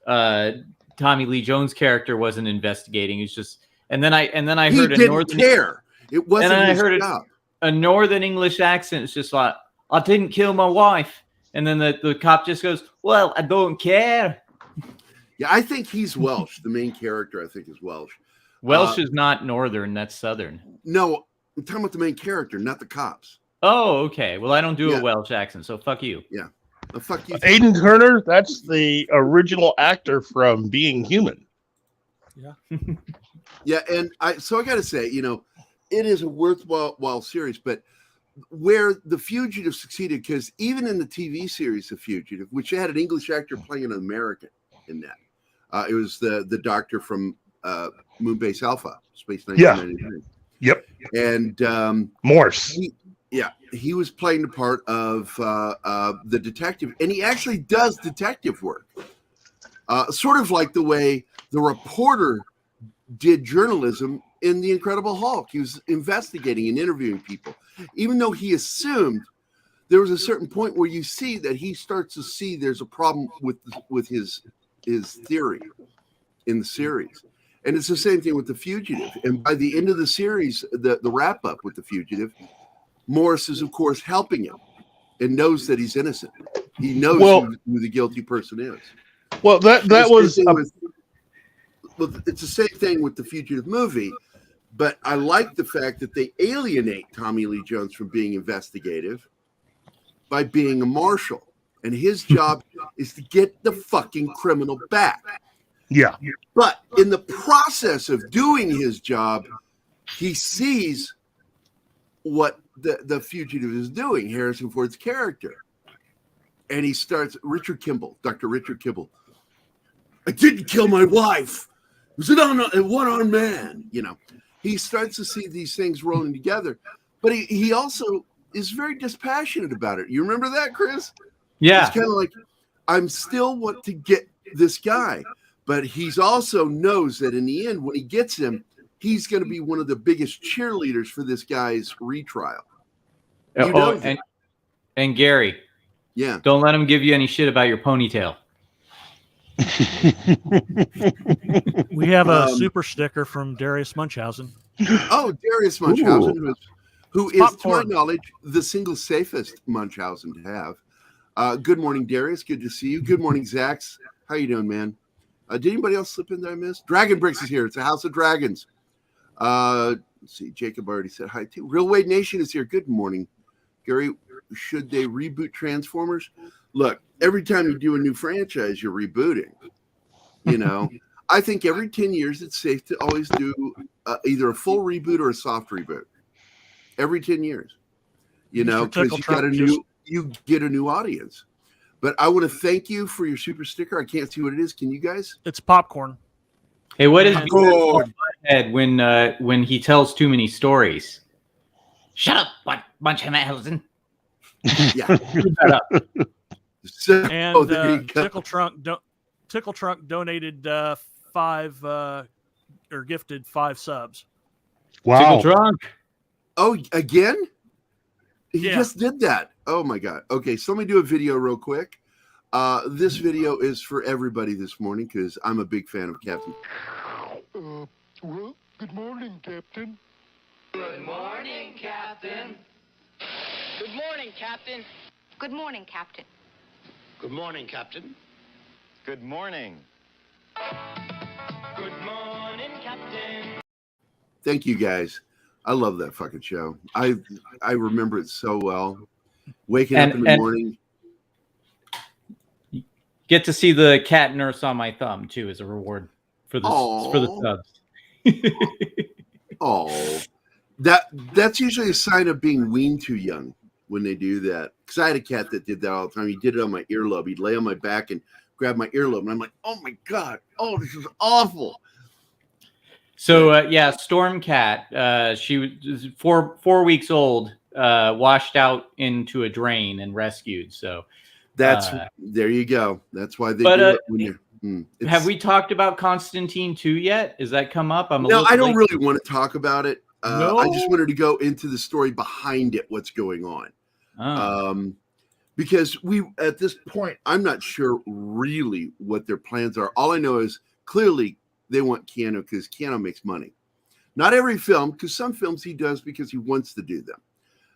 Tommy Lee Jones' character wasn't investigating. It's just, and then I heard he didn't care. It wasn't. And I heard a northern English accent. It's just like, I didn't kill my wife, and then the cop just goes, "Well, I don't care." Yeah, I think he's Welsh. The main character, I think, is Welsh. Welsh is not northern. That's southern. No, I'm talking about the main character, not the cops. Oh, okay. Well, I don't do a Welsh accent, so fuck you. Yeah. Fuck you. Aiden Turner, that's the original actor from Being Human. Yeah. Yeah, and I got to say, it is a worthwhile series, but where The Fugitive succeeded, because even in the TV series The Fugitive, which had an English actor playing an American in that, it was the doctor from Moonbase Alpha, Space 1999. Yep. And Morse. He was playing the part of the detective, and he actually does detective work, sort of like the way the reporter did journalism in The Incredible Hulk. He was investigating and interviewing people, even though he assumed there was a certain point where you see that he starts to see there's a problem with his theory in the series. And it's the same thing with The Fugitive. And by the end of the series, the wrap up with The Fugitive, Morris is, of course, helping him and knows that he's innocent. He knows who the guilty person is. Well, that was... it's the same thing with the Fugitive movie, but I like the fact that they alienate Tommy Lee Jones from being investigative by being a marshal. And his job is to get the fucking criminal back. Yeah. But in the process of doing his job, he sees what the fugitive is doing, Harrison Ford's character. And he starts, Dr. Richard Kimball. I didn't kill my wife. It was a one-armed man. He starts to see these things rolling together. But he also is very dispassionate about it. You remember that, Chris? Yeah. It's kind of like, I'm still want to get this guy. But he's also knows that in the end, when he gets him, he's going to be one of the biggest cheerleaders for this guy's retrial. And Gary, don't let him give you any shit about your ponytail. We have a super sticker from Darius Munchausen. Oh, Darius Munchausen, who is, to my knowledge, the single safest Munchausen to have. Good morning, Darius. Good to see you. Good morning, Zax. How you doing, man? Did anybody else slip in there I missed? Dragon Bricks is here. It's a House of Dragons. Let's see. Jacob already said hi too. Real Wade Nation is here. Good morning, Gary. Should they reboot Transformers? Look, every time you do a new franchise, you're rebooting. You know, I think every 10 years it's safe to always do either a full reboot or a soft reboot. Every 10 years, you know, because you get a new audience. But I want to thank you for your super sticker. I can't see what it is. Can you guys? It's popcorn. Hey, what is head when he tells too many stories? Shut up, bunch of Hausen. Yeah. Shut up. So, And Tickle Trunk donated 5 or gifted 5 subs. Wow. Tickle Trunk. Oh, again? He Yeah. just did that. Oh my God. Okay, so let me do a video real quick. This video is for everybody this morning because I'm a big fan of Captain. Well, good morning, Captain. Good morning, Captain. Good morning, Captain. Good morning, Captain. Good morning, Captain. Good morning. Good morning, Captain. Thank you guys. I love that fucking show. I remember it so well. Waking up in the morning. Get to see the cat nurse on my thumb too as a reward for the subs. Oh, that's usually a sign of being weaned too young when they do that. Because I had a cat that did that all the time. He did it on my earlobe. He'd lay on my back and grab my earlobe, and I'm like, oh my God, oh, this is awful. So yeah, Stormcat, she was 4 weeks old, washed out into a drain and rescued. So that's there you go. That's why they do it when you're. Have we talked about Constantine 2 yet? Has that come up? No, I don't really want to talk about it. I just wanted to go into the story behind it, what's going on. Oh. Because we, at this point, I'm not sure really what their plans are. All I know is clearly they want Keanu because Keanu makes money. Not every film, because some films he does because he wants to do them.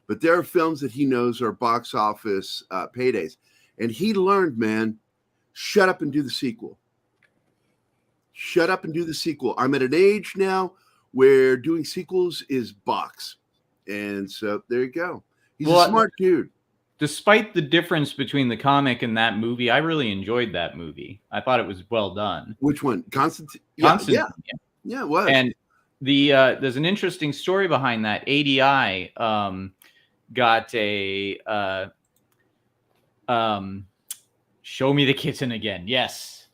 But there are films that he knows are box office paydays. And he learned, man, shut up and do the sequel. Shut up and do the sequel. I'm at an age now where doing sequels is box. And so there you go. He's a smart dude. Despite the difference between the comic and that movie, I really enjoyed that movie. I thought it was well done. Which one? Constantine? Constantine. Yeah, it was. And there's an interesting story behind that. ADI got a show me the kitten again. Yes.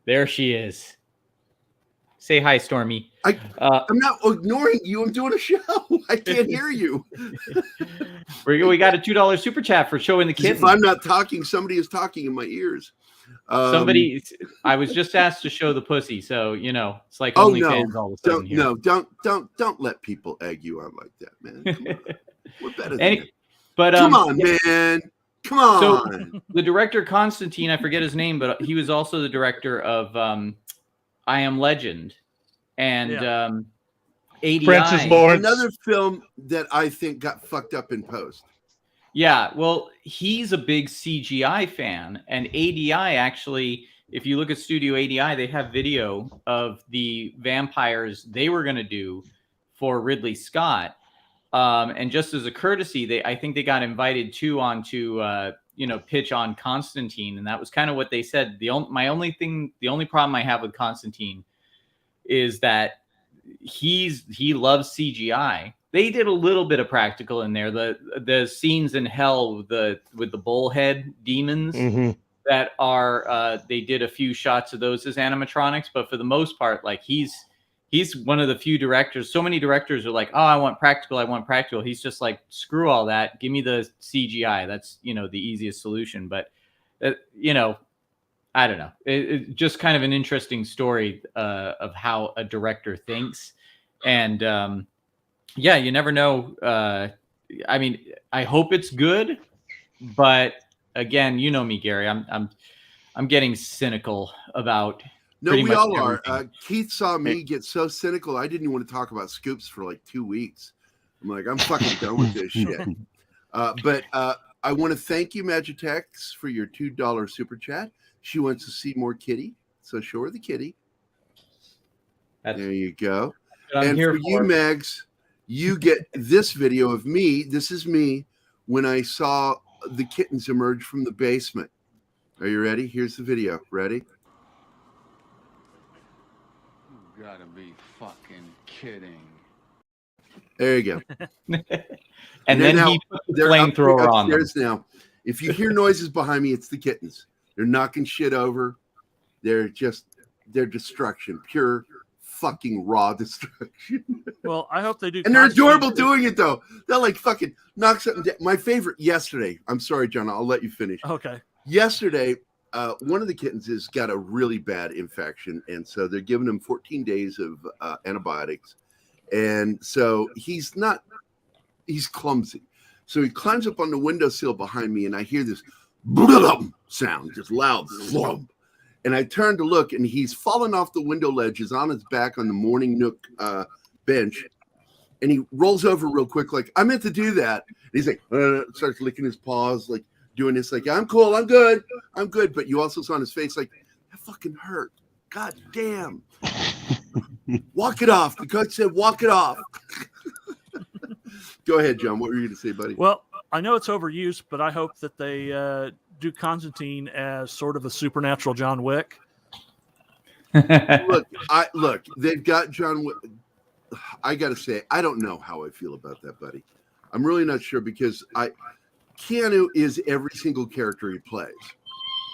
There she is. Say hi, Stormy. I'm not ignoring you. I'm doing a show. I can't hear you. We got a $2 super chat for showing the kitten. If I'm not talking, somebody is talking in my ears. I was just asked to show the pussy, so you know it's like OnlyFans all of a sudden here. Don't let people egg you on like that, man. Come on. We're better than that. But come on, man. Come on. So the director Constantine, I forget his name, but he was also the director of I Am Legend and ADI. Francis Lawrence. Another film that I think got fucked up in post. Yeah, well, he's a big CGI fan, and ADI actually, if you look at Studio ADI, they have video of the vampires they were going to do for Ridley Scott. And just as a courtesy, I think they got invited too onto pitch on Constantine, and that was kind of what they said. The only problem I have with Constantine is that he loves CGI. They did a little bit of practical in there. The scenes in hell with the bullhead demons that are they did a few shots of those as animatronics, but for the most part, like he's one of the few directors. So many directors are like, oh, I want practical. He's just like, screw all that. Give me the CGI. That's, the easiest solution. But, I don't know. It's just kind of an interesting story of how a director thinks. And, yeah, you never know. I mean, I hope it's good. But again, you know me, Gary. I'm getting cynical about. No, we all are. Keith saw me get so cynical. I didn't even want to talk about Scoops for like 2 weeks. I'm like, I'm fucking done with this shit. But I want to thank you, Magitex, for your $2 super chat. She wants to see more kitty, so show her the kitty. There you go. And for you, Megs, you get this video of me. This is me when I saw the kittens emerge from the basement. Are you ready? Here's the video. Ready? You gotta be fucking kidding. There you go. And then he put the flamethrower on them. Now, if you hear noises behind me, it's the kittens. They're knocking shit over. They're destruction, pure fucking raw destruction. Well, I hope they do. And they're adorable doing it, though. They'll like fucking knock something down. My favorite yesterday. I'm sorry, John. I'll let you finish. Okay. Yesterday, one of the kittens has got a really bad infection, and so they're giving him 14 days of antibiotics. And so he's clumsy. So he climbs up on the windowsill behind me, and I hear this sound, just loud thump. And I turn to look, and he's fallen off the window ledge, is on his back on the morning nook bench. And he rolls over real quick, like, I meant to do that. And he's like, starts licking his paws, like doing this, like, I'm cool, I'm good. But you also saw on his face, like, that fucking hurt. God damn. Walk it off. The coach said, walk it off. Go ahead, John. What were you going to say, buddy? Well, I know it's overused, but I hope that they do Constantine as sort of a supernatural John Wick. Look, they've got John Wick. I got to say, I don't know how I feel about that, buddy. I'm really not sure because Keanu is every single character he plays.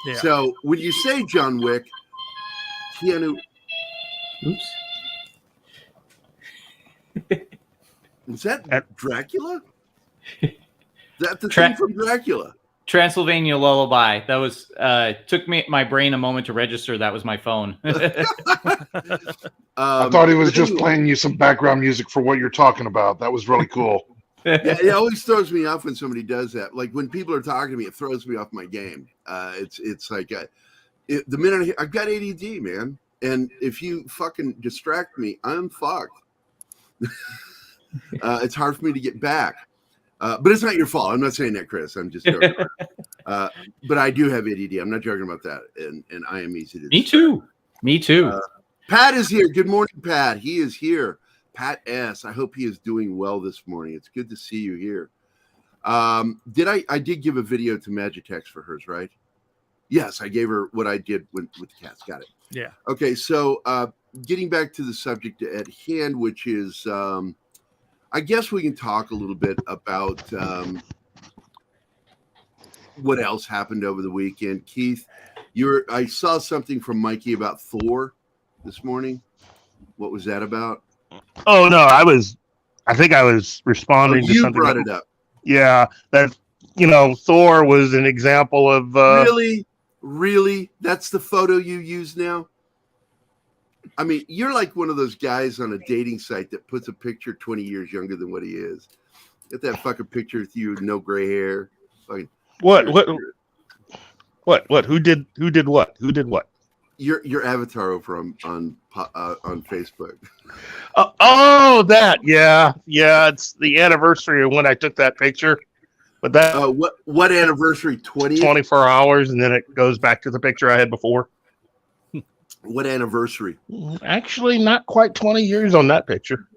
Yeah. So when you say John Wick, Keanu. Oops. Was that Dracula? That the thing from Dracula? Transylvania Lullaby. That was took my brain a moment to register. That was my phone. I thought he was just playing you some background music for what you're talking about. That was really cool. Yeah, it always throws me off when somebody does that. Like when people are talking to me, it throws me off my game. It's like the minute I've got ADD, man, and if you fucking distract me, I'm fucked. It's hard for me to get back. But it's not your fault. I'm not saying that, Chris. I'm just joking. But I do have ADD. I'm not joking about that. And I am easy to distract. Me too. Pat is here. Good morning, Pat. He is here. Pat S. I hope he is doing well this morning. It's good to see you here. I did give a video to Magitex for hers, right? Yes, I gave her what I did with the cats. Got it. Yeah. Okay, so getting back to the subject at hand, which is I guess we can talk a little bit about what else happened over the weekend. Keith, I saw something from Mikey about Thor this morning. What was that about? Oh no, I think I was responding to something. You brought it up. Yeah, that Thor was an example of Really? That's the photo you use now? I mean, you're like one of those guys on a dating site that puts a picture 20 years younger than what he is. Get that fucking picture with you, no gray hair. Fucking, What? Who did what? Who did what? Your avatar over on Facebook. That. Yeah. It's the anniversary of when I took that picture. But that what anniversary? 24 hours, and then it goes back to the picture I had before. What anniversary? Actually, not quite 20 years on that picture.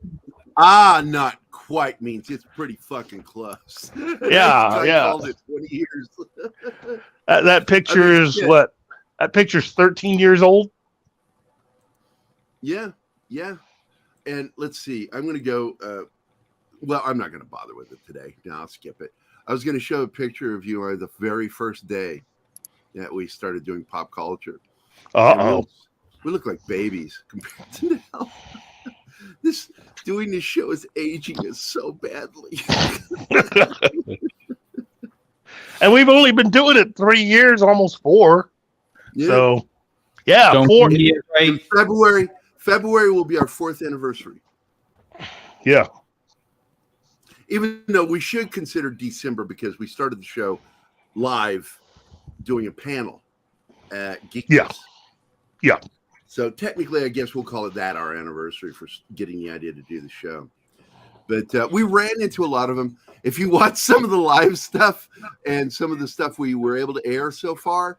Not quite means it's pretty fucking close. Yeah. Called it 20 years. That picture is what? That picture's 13 years old. Yeah. And let's see. I'm going to go. Well, I'm not going to bother with it today. No, I'll skip it. I was going to show a picture of you on the very first day that we started doing pop culture. We look like babies compared to now. Doing this show is aging us so badly. And we've only been doing it 3 years, almost 4. Yeah. So, yeah, 4. Right. February will be our 4th anniversary. Yeah. Even though we should consider December because we started the show live doing a panel at Geekdays. Yeah. So technically, I guess we'll call it that our anniversary for getting the idea to do the show. But we ran into a lot of them. If you watch some of the live stuff and some of the stuff we were able to air so far,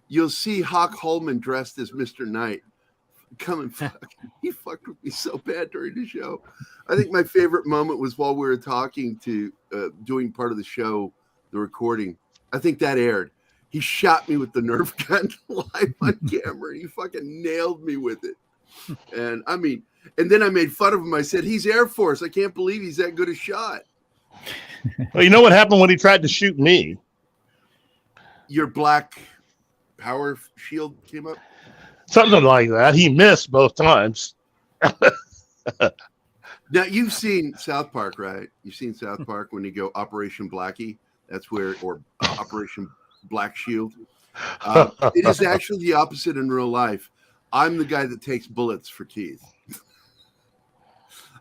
you'll see Hawk Holman dressed as Mr. Knight. He fucked with me so bad during the show. I think my favorite moment was while we were talking to doing part of the show, the recording. I think that aired. He shot me with the Nerf gun live on camera. He fucking nailed me with it. And I mean, and then I made fun of him. I said, he's Air Force. I can't believe he's that good a shot. Well, you know what happened when he tried to shoot me? Your black power shield came up? Something like that. He missed both times. Now, you've seen South Park, right? You've seen South Park when you go Operation Blackie. That's where, or Operation Black Shield. It is actually the opposite in real life. I'm the guy that takes bullets for Keith.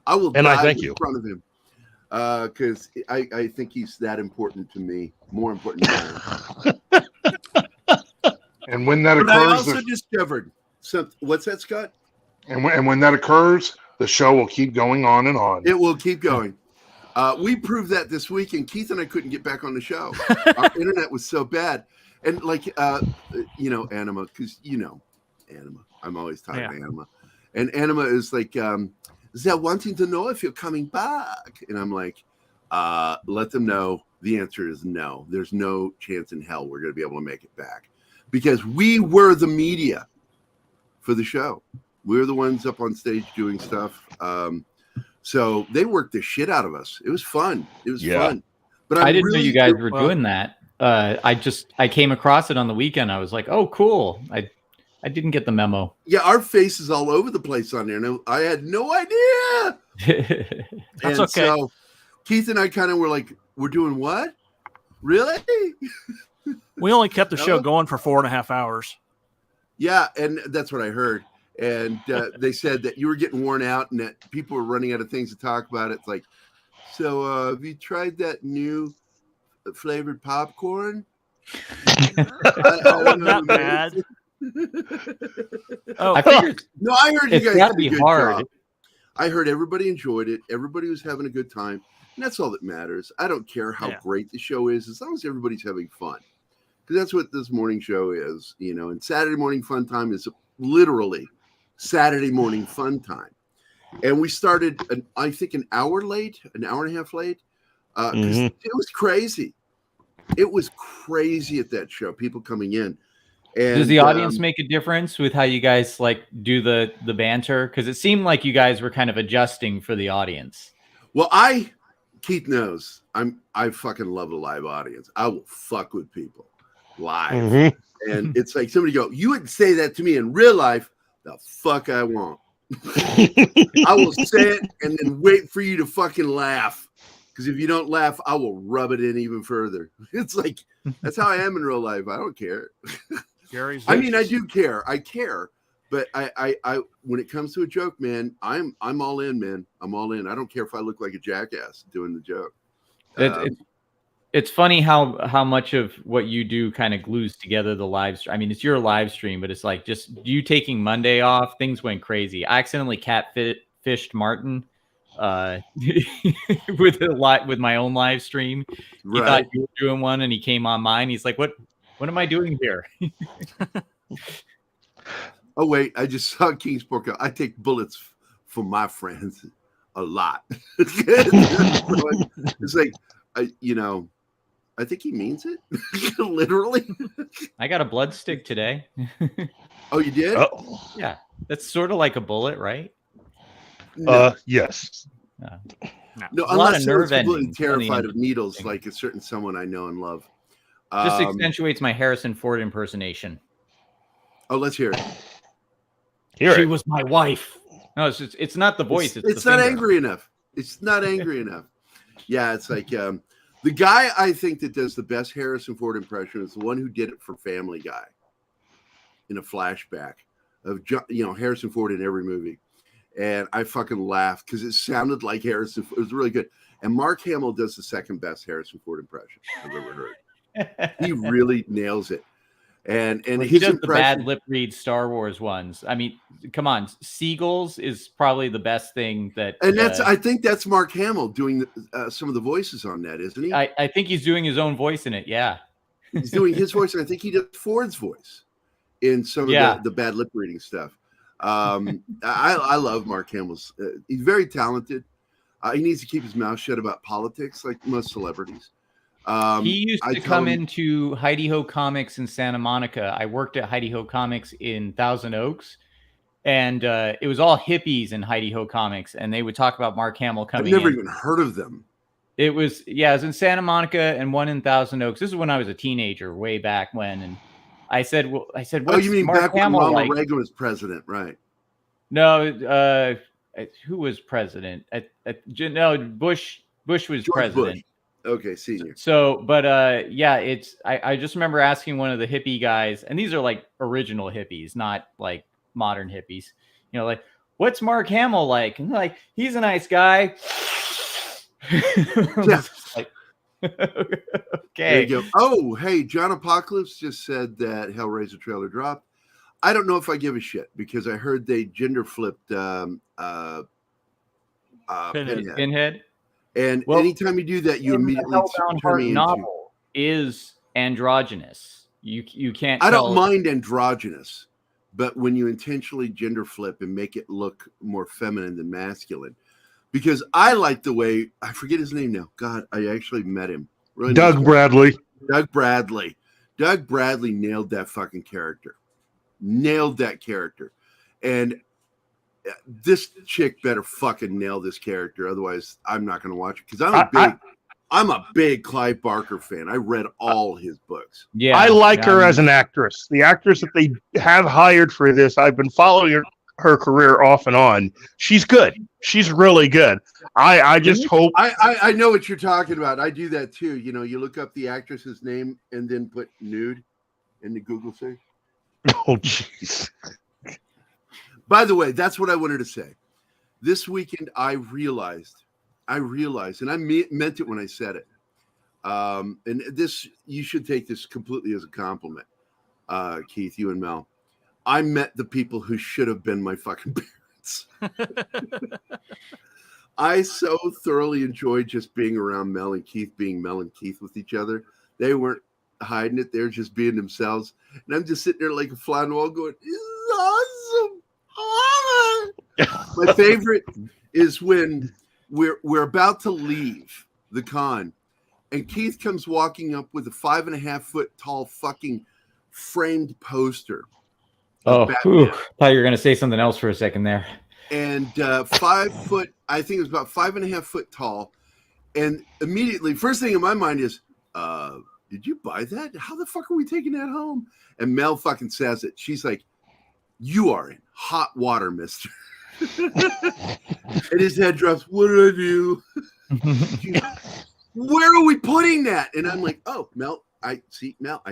I will die in front of him because I think he's that important to me, more important than him. And when that but occurs, I also discovered something. What's that, Scott? And when that occurs, the show will keep going on and on. It will keep going. We proved that this week, and Keith and I couldn't get back on the show. Our internet was so bad. And like, Anima, because Anima. I'm always talking to Anima. And Anima is like, they're wanting to know if you're coming back. And I'm like, let them know. The answer is no. There's no chance in hell we're going to be able to make it back. Because we were the media for the show. We were the ones up on stage doing stuff. So they worked the shit out of us. It was fun. It was fun. But I didn't know you guys were doing that. I came across it on the weekend. I was like, oh, cool. I didn't get the memo. Yeah, our faces all over the place on there. And I had no idea. That's okay. So Keith and I kind of were like, we're doing what? Really? We only kept the show going for 4.5 hours. Yeah, and that's what I heard. And they said that you were getting worn out and that people were running out of things to talk about. It's like, so have you tried that new flavored popcorn? Not bad. I heard you guys gotta did be a good hard. job. I heard everybody enjoyed it. Everybody was having a good time. And that's all that matters. I don't care how great the show is, as long as everybody's having fun. Because that's what this morning show is, and Saturday morning fun time is literally Saturday morning fun time. And we started, I think, an hour and a half late. Because it was crazy. It was crazy at that show, people coming in. And, does the audience make a difference with how you guys like do the banter? Because it seemed like you guys were kind of adjusting for the audience. Well, Keith knows I fucking love the live audience. I will fuck with people live. And it's like somebody go, you would say that to me in real life. The fuck I won't. I will say it and then wait for you to fucking laugh. Because if you don't laugh, I will rub it in even further. It's like, that's how I am in real life. I don't care. I mean, I do care. I care. But I when it comes to a joke, man, I'm all in, man. I'm all in. I don't care if I look like a jackass doing the joke. It's funny how much of what you do kind of glues together the live stream. I mean, it's your live stream, but it's like just you taking Monday off. Things went crazy. I accidentally catfished Martin with my own live stream. He thought you were doing one, and he came on mine. He's like, "What am I doing here?" Oh wait, I just saw Kingsport go, I take bullets for my friends a lot. It's like, I think he means it. Literally. I got a blood stick today. Oh, you did? Oh. Yeah. That's sort of like a bullet, right? Yes. No, unless someone's completely terrified of needles, like a certain someone I know and love. Just accentuates my Harrison Ford impersonation. Oh, let's hear it. She was my wife. No, it's not the voice. It's not angry enough. It's not angry enough. Yeah, it's like the guy I think that does the best Harrison Ford impression is the one who did it for Family Guy in a flashback of Harrison Ford in every movie. And I fucking laughed because it sounded like Harrison Ford. It was really good. And Mark Hamill does the second best Harrison Ford impression I've ever heard. He really nails it. And Well, he his does the bad impression. lip read Star Wars ones. I mean, come on, Seagulls is probably the best thing that. And I think that's Mark Hamill doing some of the voices on that, isn't he? I think he's doing his own voice in it. Yeah, he's doing his voice, and I think he does Ford's voice in some of the bad lip reading stuff. I love Mark Hamill's. He's very talented. He needs to keep his mouth shut about politics, like most celebrities. He used to come into Heidi Ho Comics in Santa Monica. I worked at Heidi Ho Comics in Thousand Oaks, and it was all hippies in Heidi Ho Comics, and they would talk about Mark Hamill coming. I've never even heard of them. It was in Santa Monica and one in Thousand Oaks. This is when I was a teenager, way back when, and I said, what's you mean Mark back Hamill when Ronald like? Reagan was president, right? No, who was president? No, Bush was George president. Bush. Okay, senior. So, but it's I just remember asking one of the hippie guys, and these are like original hippies, not like modern hippies. You know, like, what's Mark Hamill like? And like, he's a nice guy. Yeah. Like, There okay. you go. Oh, hey, John Apocalypse just said that Hellraiser trailer dropped. I don't know if I give a shit because I heard they gender flipped Pinhead. And anytime you do that, you immediately turn me into. Novel is androgynous. You can't. I tell. don't mind androgynous, but when you intentionally gender flip and make it look more feminine than masculine, because I like the way, I forget his name now. God, I actually met him. Really Doug nice Bradley. Doug Bradley. Doug Bradley nailed that fucking character. Nailed that character. And this chick better fucking nail this character. Otherwise, I'm not going to watch it. Because I'm a big Clive Barker fan. I read all his books. Yeah, I like her as an actress. The actress that they have hired for this, I've been following her career off and on. She's good. She's really good. I just hope. I know what you're talking about. I do that too. You know, you look up the actress's name and then put nude in the Google search. Oh, jeez. By the way, that's what I wanted to say. This weekend, I realized, and I meant it when I said it. And this, you should take this completely as a compliment, Keith, you and Mel. I met the people who should have been my fucking parents. I so thoroughly enjoyed just being around Mel and Keith, being Mel and Keith with each other. They weren't hiding it. They're just being themselves. And I'm just sitting there like a fly on the wall going, this is awesome. My favorite is when we're about to leave the con and Keith comes walking up with a 5.5 foot tall fucking framed poster. Oh, thought you were going to say something else for a second there. And 5 foot, I think it was about 5.5 foot tall. And immediately, first thing in my mind is, did you buy that? How the fuck are we taking that home? And Mel fucking says it. She's like, you are in hot water, mister. And his head drops. What did I do? Where are we putting that? And I'm like, oh, Mel, I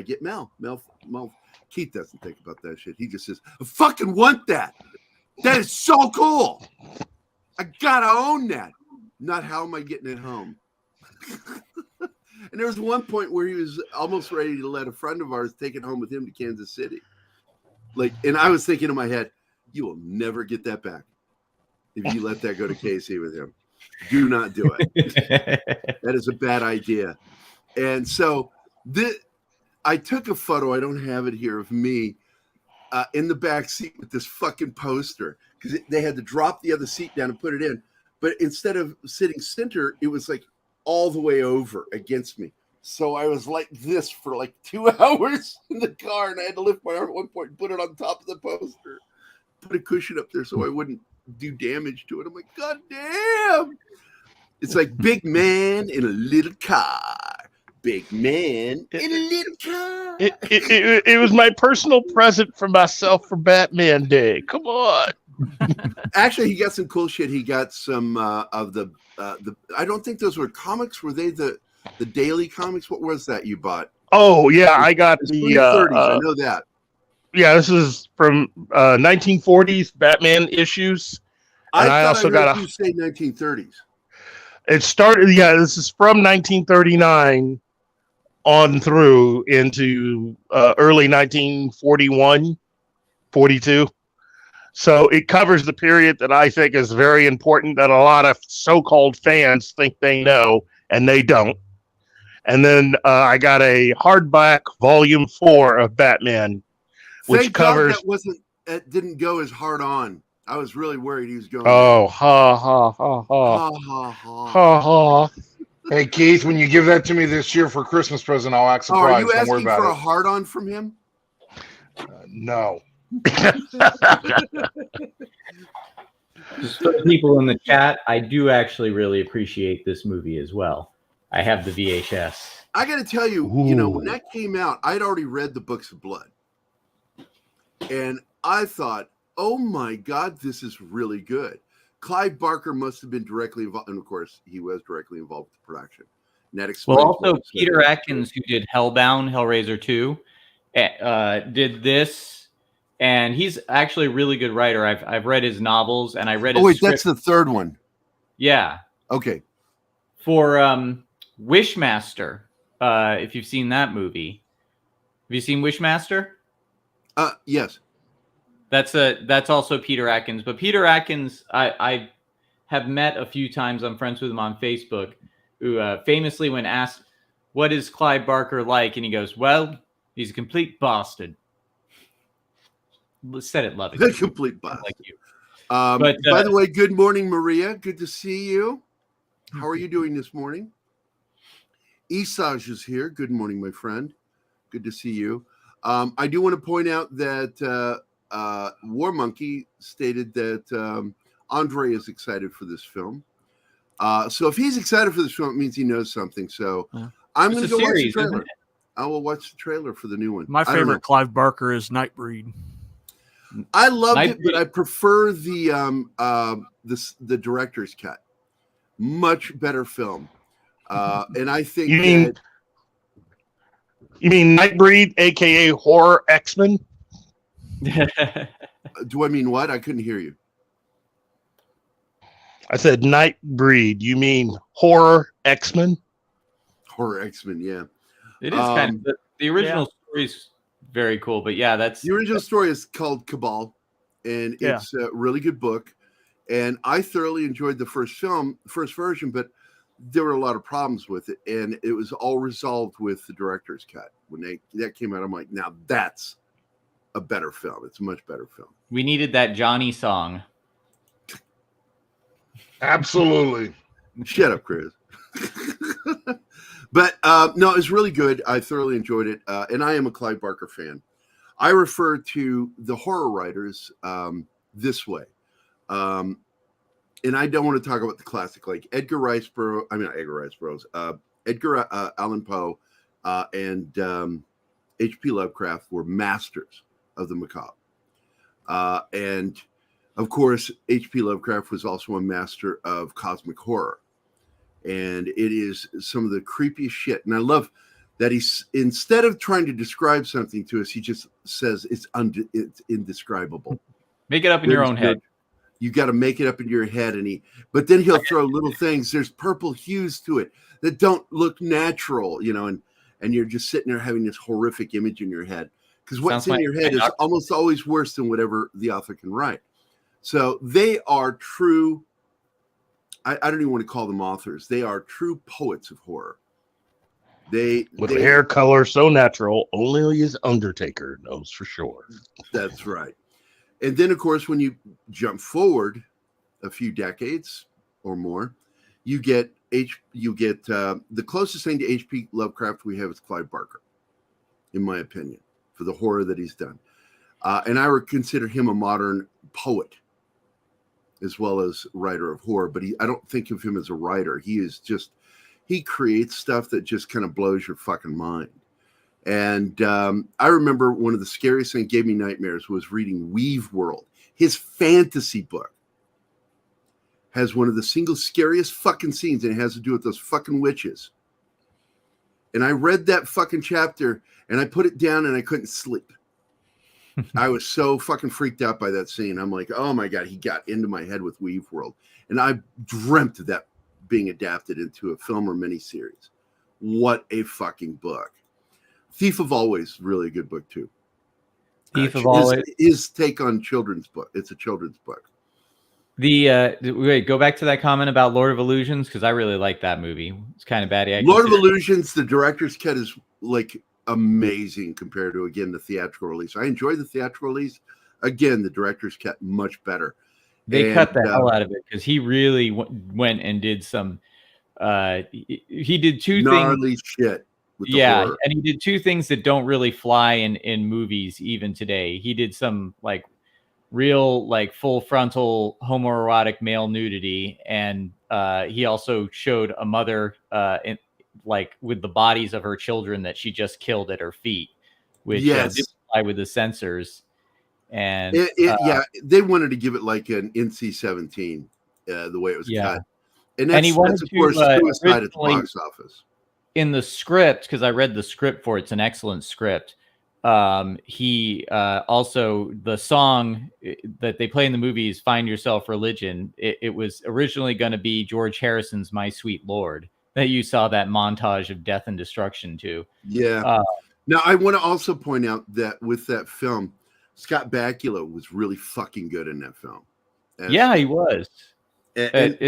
get Mel. Mel, Keith doesn't think about that shit. He just says, I fucking want that. That is so cool. I gotta own that. Not how am I getting it home? And there was one point where he was almost ready to let a friend of ours take it home with him to Kansas City. Like, and I was thinking in my head, you will never get that back if you let that go to KC with him. Do not do it. That is a bad idea. And so I took a photo, I don't have it here, of me in the back seat with this fucking poster because they had to drop the other seat down and put it in. But instead of sitting center, it was like all the way over against me. So I was like this for like 2 hours in the car, and I had to lift my arm at one point and put it on top of the poster, put a cushion up there so I wouldn't do damage to it. I'm like, God damn. It's like big man in a little car. Big man in a little car. It was my personal present for myself for Batman Day. Come on. Actually, he got some cool shit. He got some of the I don't think those were comics. Were they the daily comics? What was that you bought? Oh yeah, I got the 30s. I know that. Yeah, this is from 1940s Batman issues. And I also got you say 1930s. It started. Yeah, this is from 1939. on through into early 1941, 42. So it covers the period that I think is very important that a lot of so-called fans think they know, and they don't. And then I got a hardback volume 4 of Batman, which Thank covers. God that didn't go as hard on. I was really worried he was going. Oh, ha ha ha ha ha ha ha ha ha. Hey Keith, when you give that to me this year for Christmas present, I'll act surprised. Are you Don't worry asking about for it. a hard on from him? No. Just for the people in the chat, I do actually really appreciate this movie as well. I have the VHS. I got to tell you, when that came out, I'd already read the Books of Blood. And I thought, oh my God, this is really good. Clive Barker must have been directly involved. And of course, he was directly involved with the production. And that explains also Peter Atkins, who did Hellbound, Hellraiser 2, did this. And he's actually a really good writer. I've read his novels, and I read his script. That's the third one. Yeah. Okay. For Wishmaster, if you've seen that movie. Have you seen Wishmaster? Yes. That's also Peter Atkins. But Peter Atkins, I have met a few times. I'm friends with him on Facebook, who famously, when asked, what is Clive Barker like? And he goes, well, he's a complete bastard. Said it loving. A complete bastard. Like you. But by the way, good morning, Maria. Good to see you. How are you doing this morning? Isaj is here. Good morning, my friend. Good to see you. I do want to point out that War Monkey stated that Andre is excited for this film. So if he's excited for this film, it means he knows something. So I'm going to go watch the trailer. I will watch the trailer for the new one. My favorite Clive Barker is Nightbreed. I loved it, but I prefer the director's cut. Much better film. And I think you mean Nightbreed, aka Horror X-Men? Do I mean what? I couldn't hear you. I said Nightbreed. You mean Horror X-Men? Horror X-Men, yeah. It is kind of the original story's very cool, but yeah, that's the original story is called Cabal, and it's a really good book. And I thoroughly enjoyed the first version, but there were a lot of problems with it, and it was all resolved with the director's cut. When that came out, I'm like, now that's a better film. It's a much better film. We needed that Johnny song. Absolutely. Shut up, Chris. But no, it's really good. I thoroughly enjoyed it, and I am a Clive Barker fan. I refer to the horror writers this way. And I don't want to talk about the classic, like Edgar Allan Poe, and H.P. Lovecraft were masters of the macabre. And of course, H.P. Lovecraft was also a master of cosmic horror. And it is some of the creepiest shit. And I love that he's, instead of trying to describe something to us, he just says it's indescribable. Make it up in your own head. You got to make it up in your head, but then he'll throw little things. There's purple hues to it that don't look natural, and you're just sitting there having this horrific image in your head, because what's in your head is almost always worse than whatever the author can write. So they are true. I don't even want to call them authors. They are true poets of horror. With hair color so natural, only his Undertaker knows for sure. That's right. And then, of course, when you jump forward a few decades or more, you get the closest thing to H.P. Lovecraft we have is Clive Barker, in my opinion, for the horror that he's done. And I would consider him a modern poet as well as writer of horror, but I don't think of him as a writer. He creates stuff that just kind of blows your fucking mind. And I remember one of the scariest things that gave me nightmares was reading Weave World. His fantasy book has one of the single scariest fucking scenes, and it has to do with those fucking witches. And I read that fucking chapter, and I put it down, and I couldn't sleep. I was so fucking freaked out by that scene. I'm like, oh my God, he got into my head with Weave World. And I dreamt of that being adapted into a film or miniseries. What a fucking book. Thief of Always, really a good book too. Thief of Always. His take on children's book. It's a children's book. Wait, go back to that comment about Lord of Illusions, because I really like that movie. It's kind of bad. Lord of Illusions, the director's cut is like amazing compared to, again, the theatrical release. I enjoy the theatrical release. Again, the director's cut much better. They cut the hell out of it because he really went and did some. He did two gnarly things. Shit. Yeah, and he did two things that don't really fly in movies even today. He did some like real like full frontal homoerotic male nudity, and he also showed a mother like with the bodies of her children that she just killed at her feet, which didn't fly with the censors. And yeah, they wanted to give it like an NC-17, the way it was cut, and he wanted of course suicide at the box office. In the script, because I read the script for it, it's an excellent script. He also, the song that they play in the movie is Find Yourself Religion. It was originally going to be George Harrison's My Sweet Lord, that you saw that montage of death and destruction to. Yeah. Now, I want to also point out that with that film, Scott Bakula was really fucking good in that film. Yeah, he was. And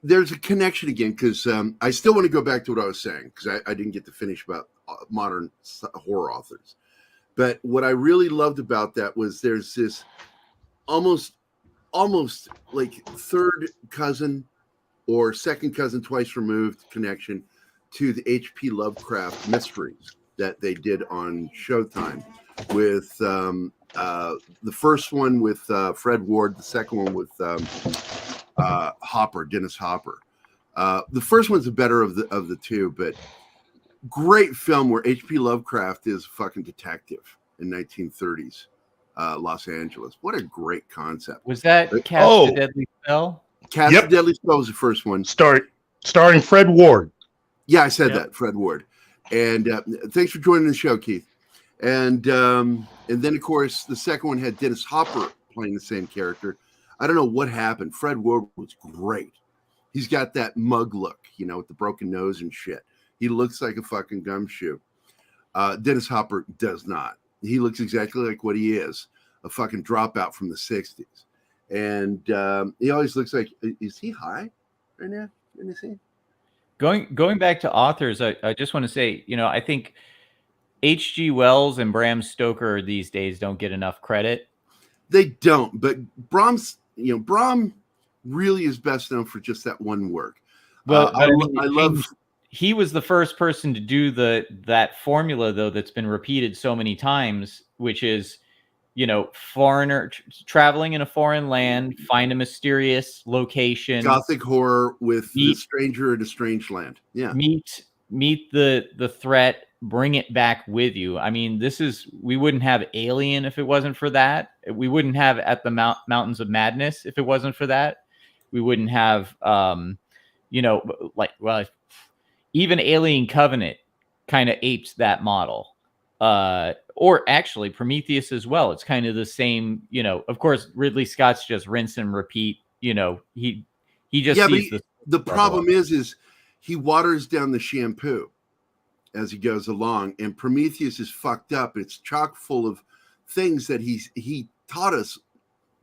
there's a connection again, because I still want to go back to what I was saying, because I didn't get to finish about modern horror authors. But what I really loved about that was there's this almost like third cousin or second cousin twice removed connection to the H.P. Lovecraft mysteries that they did on Showtime, with the first one with Fred Ward, the second one with Dennis Hopper. The first one's the better of the two, but great film where H.P. Lovecraft is a fucking detective in 1930s Los Angeles. What a great concept. Was that Cast the Deadly Spell? Cast the Deadly Spell was the first one. Starring Fred Ward. Yeah, I said that, Fred Ward. And thanks for joining the show, Keith. And then, of course, the second one had Dennis Hopper playing the same character. I don't know what happened. Fred Ward was great. He's got that mug look, with the broken nose and shit. He looks like a fucking gumshoe. Dennis Hopper does not. He looks exactly like what he is, a fucking dropout from the 60s. And he always looks like, is he high right now? Let me see. Going back to authors, I just want to say, I think H.G. Wells and Bram Stoker these days don't get enough credit. They don't, but Bram really is best known for just that one work. Well, I love. He was the first person to do that formula, though, that's been repeated so many times, which is, foreigner traveling in a foreign land, find a mysterious location, gothic horror with the stranger in a strange land. Yeah, meet the threat, bring it back with you. I mean, we wouldn't have Alien if it wasn't for that. We wouldn't have At the Mountains of Madness if it wasn't for that. We wouldn't have, even Alien Covenant kind of apes that model. Or actually Prometheus as well. It's kind of the same, of course, Ridley Scott's just rinse and repeat, he just sees the problem is he waters down the shampoo as he goes along, and Prometheus is fucked up. It's chock full of things that he taught us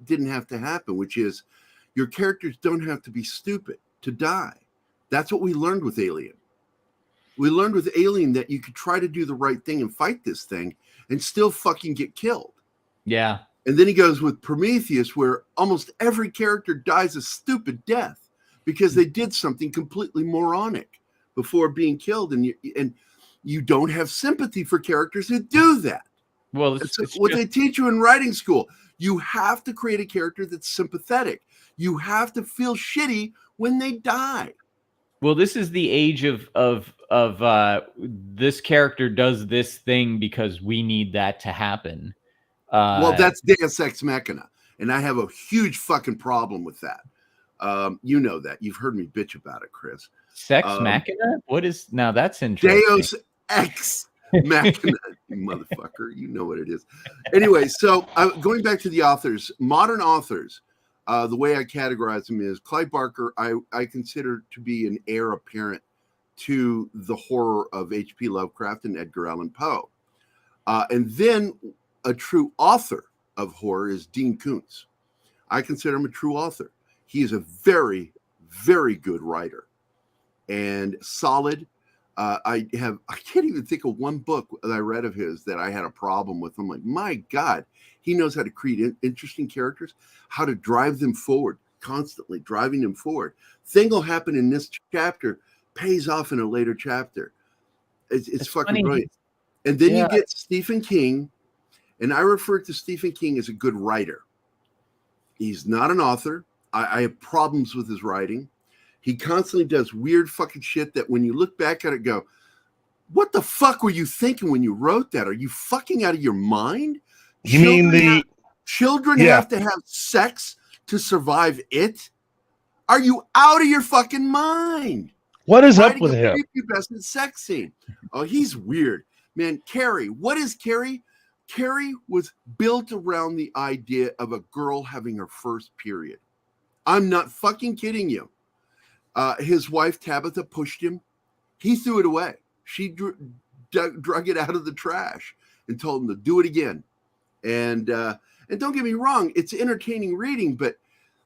didn't have to happen, which is your characters don't have to be stupid to die. That's what we learned with Alien. We learned with Alien that you could try to do the right thing and fight this thing and still fucking get killed. Yeah. And then he goes with Prometheus, where almost every character dies a stupid death because they did something completely moronic before being killed. And you don't have sympathy for characters who do that. Well, it's what they teach you in writing school. You have to create a character that's sympathetic. You have to feel shitty when they die. Well, this is the age of this character does this thing because we need that to happen. Well, that's Deus Ex Machina, and I have a huge fucking problem with that. You know that. You've heard me bitch about it, Chris. Sex Machina? What is now? That's interesting. Deus Ex Machina, you motherfucker. You know what it is. Anyway, so going back to the authors, modern authors. The way I categorize them is Clive Barker, I consider to be an heir apparent to the horror of H.P. Lovecraft and Edgar Allan Poe. And then a true author of horror is Dean Koontz. I consider him a true author. He is a very, very good writer and solid. I can't even think of one book that I read of his that I had a problem with. I'm like, my God, he knows how to create interesting characters, how to drive them forward, constantly driving them forward. Thing will happen in this chapter, pays off in a later chapter. It's fucking funny. brilliant. And then you get Stephen King, and I refer to Stephen King as a good writer. He's not an author. I have problems with his writing. He constantly does weird fucking shit that when you look back at it, go, what the fuck were you thinking when you wrote that? Are you fucking out of your mind? Children have to have sex to survive it? Are you out of your fucking mind? What is up with him? Prepubescent sex scene. Oh, he's weird. Man, Carrie. What is Carrie? Carrie was built around the idea of a girl having her first period. I'm not fucking kidding you. His wife, Tabitha, pushed him. He threw it away. She drug it out of the trash and told him to do it again. And don't get me wrong, it's entertaining reading, but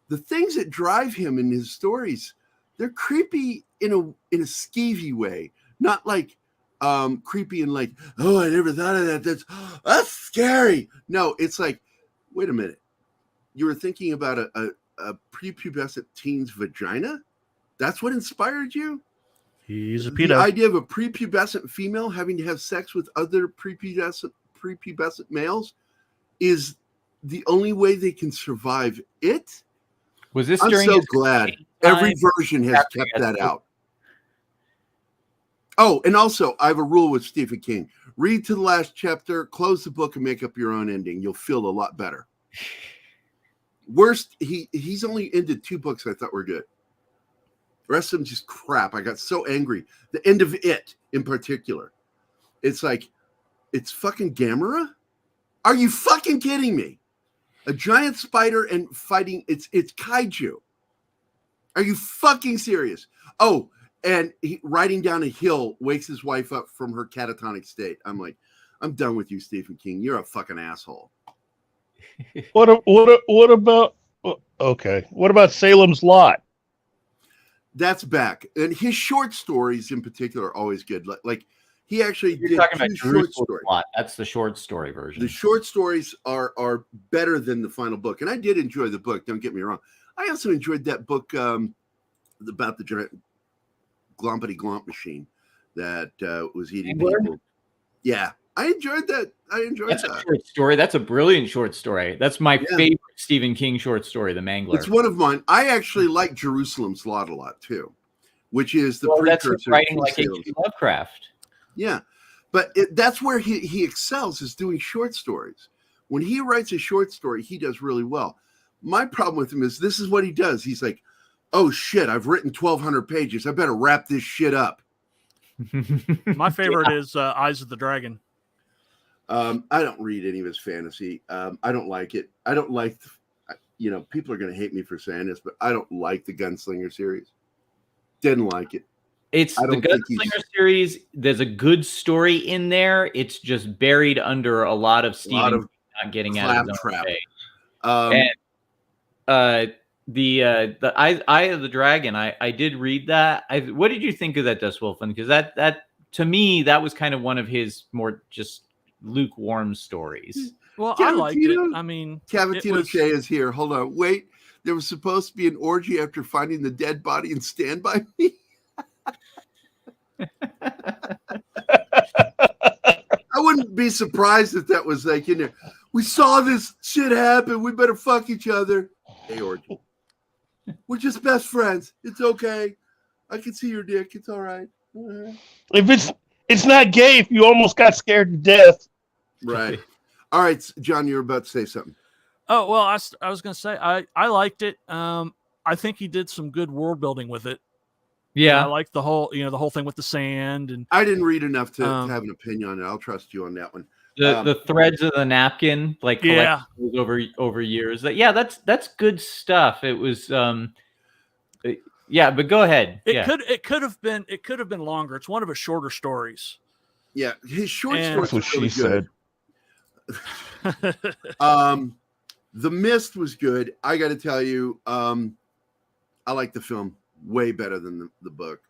the things that drive him in his stories, they're creepy in a skeevy way, not like creepy and like, oh, I never thought of that. That's scary. No, it's like, wait a minute. You were thinking about a prepubescent teen's vagina? That's what inspired you? He's a pedo. The idea of a prepubescent female having to have sex with other prepubescent males is the only way they can survive it. Was this I'm during so his glad every version has kept that out. Oh, and also I have a rule with Stephen King. Read to the last chapter, close the book, and make up your own ending. You'll feel a lot better. Worst, he's only ended 2 books I thought were good. The rest of them just crap. I got so angry. The end of it in particular. It's like, it's fucking Gamera? Are you fucking kidding me? A giant spider and fighting, it's kaiju. Are you fucking serious? Oh, and riding down a hill wakes his wife up from her catatonic state. I'm like, I'm done with you, Stephen King. You're a fucking asshole. What about okay? What about Salem's Lot? That's back, and his short stories in particular are always good. Like he actually You're did talking 2 about short stories. Lot. That's the short story version. The short stories are better than the final book, and I did enjoy the book. Don't get me wrong. I also enjoyed that book about the giant glompity glomp machine that was eating people. Yeah, I enjoyed that. That's a short story. That's a brilliant short story. That's my favorite Stephen King short story, The Mangler. It's one of mine. I actually like Jerusalem's Lot a lot too, which is the precursor that's writing to like H.P. Lovecraft. Yeah, but that's where he excels, is doing short stories. When he writes a short story, he does really well. My problem with him is this is what he does. He's like, oh shit, I've written 1,200 pages. I better wrap this shit up. My favorite is Eyes of the Dragon. I don't read any of his fantasy. I don't like it. I don't like, people are going to hate me for saying this, but I don't like the Gunslinger series. Didn't like it. It's the Gunslinger series. There's a good story in there. It's just buried under a lot of Stephen not getting out of his own way. The Eye of the Dragon, I did read that. What did you think of that, Dust Wolfen? Because that to me, that was kind of one of his more just lukewarm stories. Well, I liked it. I mean, Cavatino Shea is here. Hold on. Wait. There was supposed to be an orgy after finding the dead body in Stand By Me. I wouldn't be surprised if that was like in there. We saw this shit happen. We better fuck each other. Hey, orgy. We're just best friends. It's okay. I can see your dick. It's all right. If it's not gay, if you almost got scared to death. Right. All right, John, you're about to say something. Oh, well, I was going to say, I liked it. I think he did some good world building with it. Yeah. I like the whole thing with the sand. And I didn't read enough to have an opinion on it. I'll trust you on that one. The threads of the napkin, like over years. That's good stuff. It was Yeah, but go ahead. It could have been longer. It's one of his shorter stories. Yeah, his short And- stories. That's what were really she said. The Mist was good. I got to tell you, I like the film way better than the book.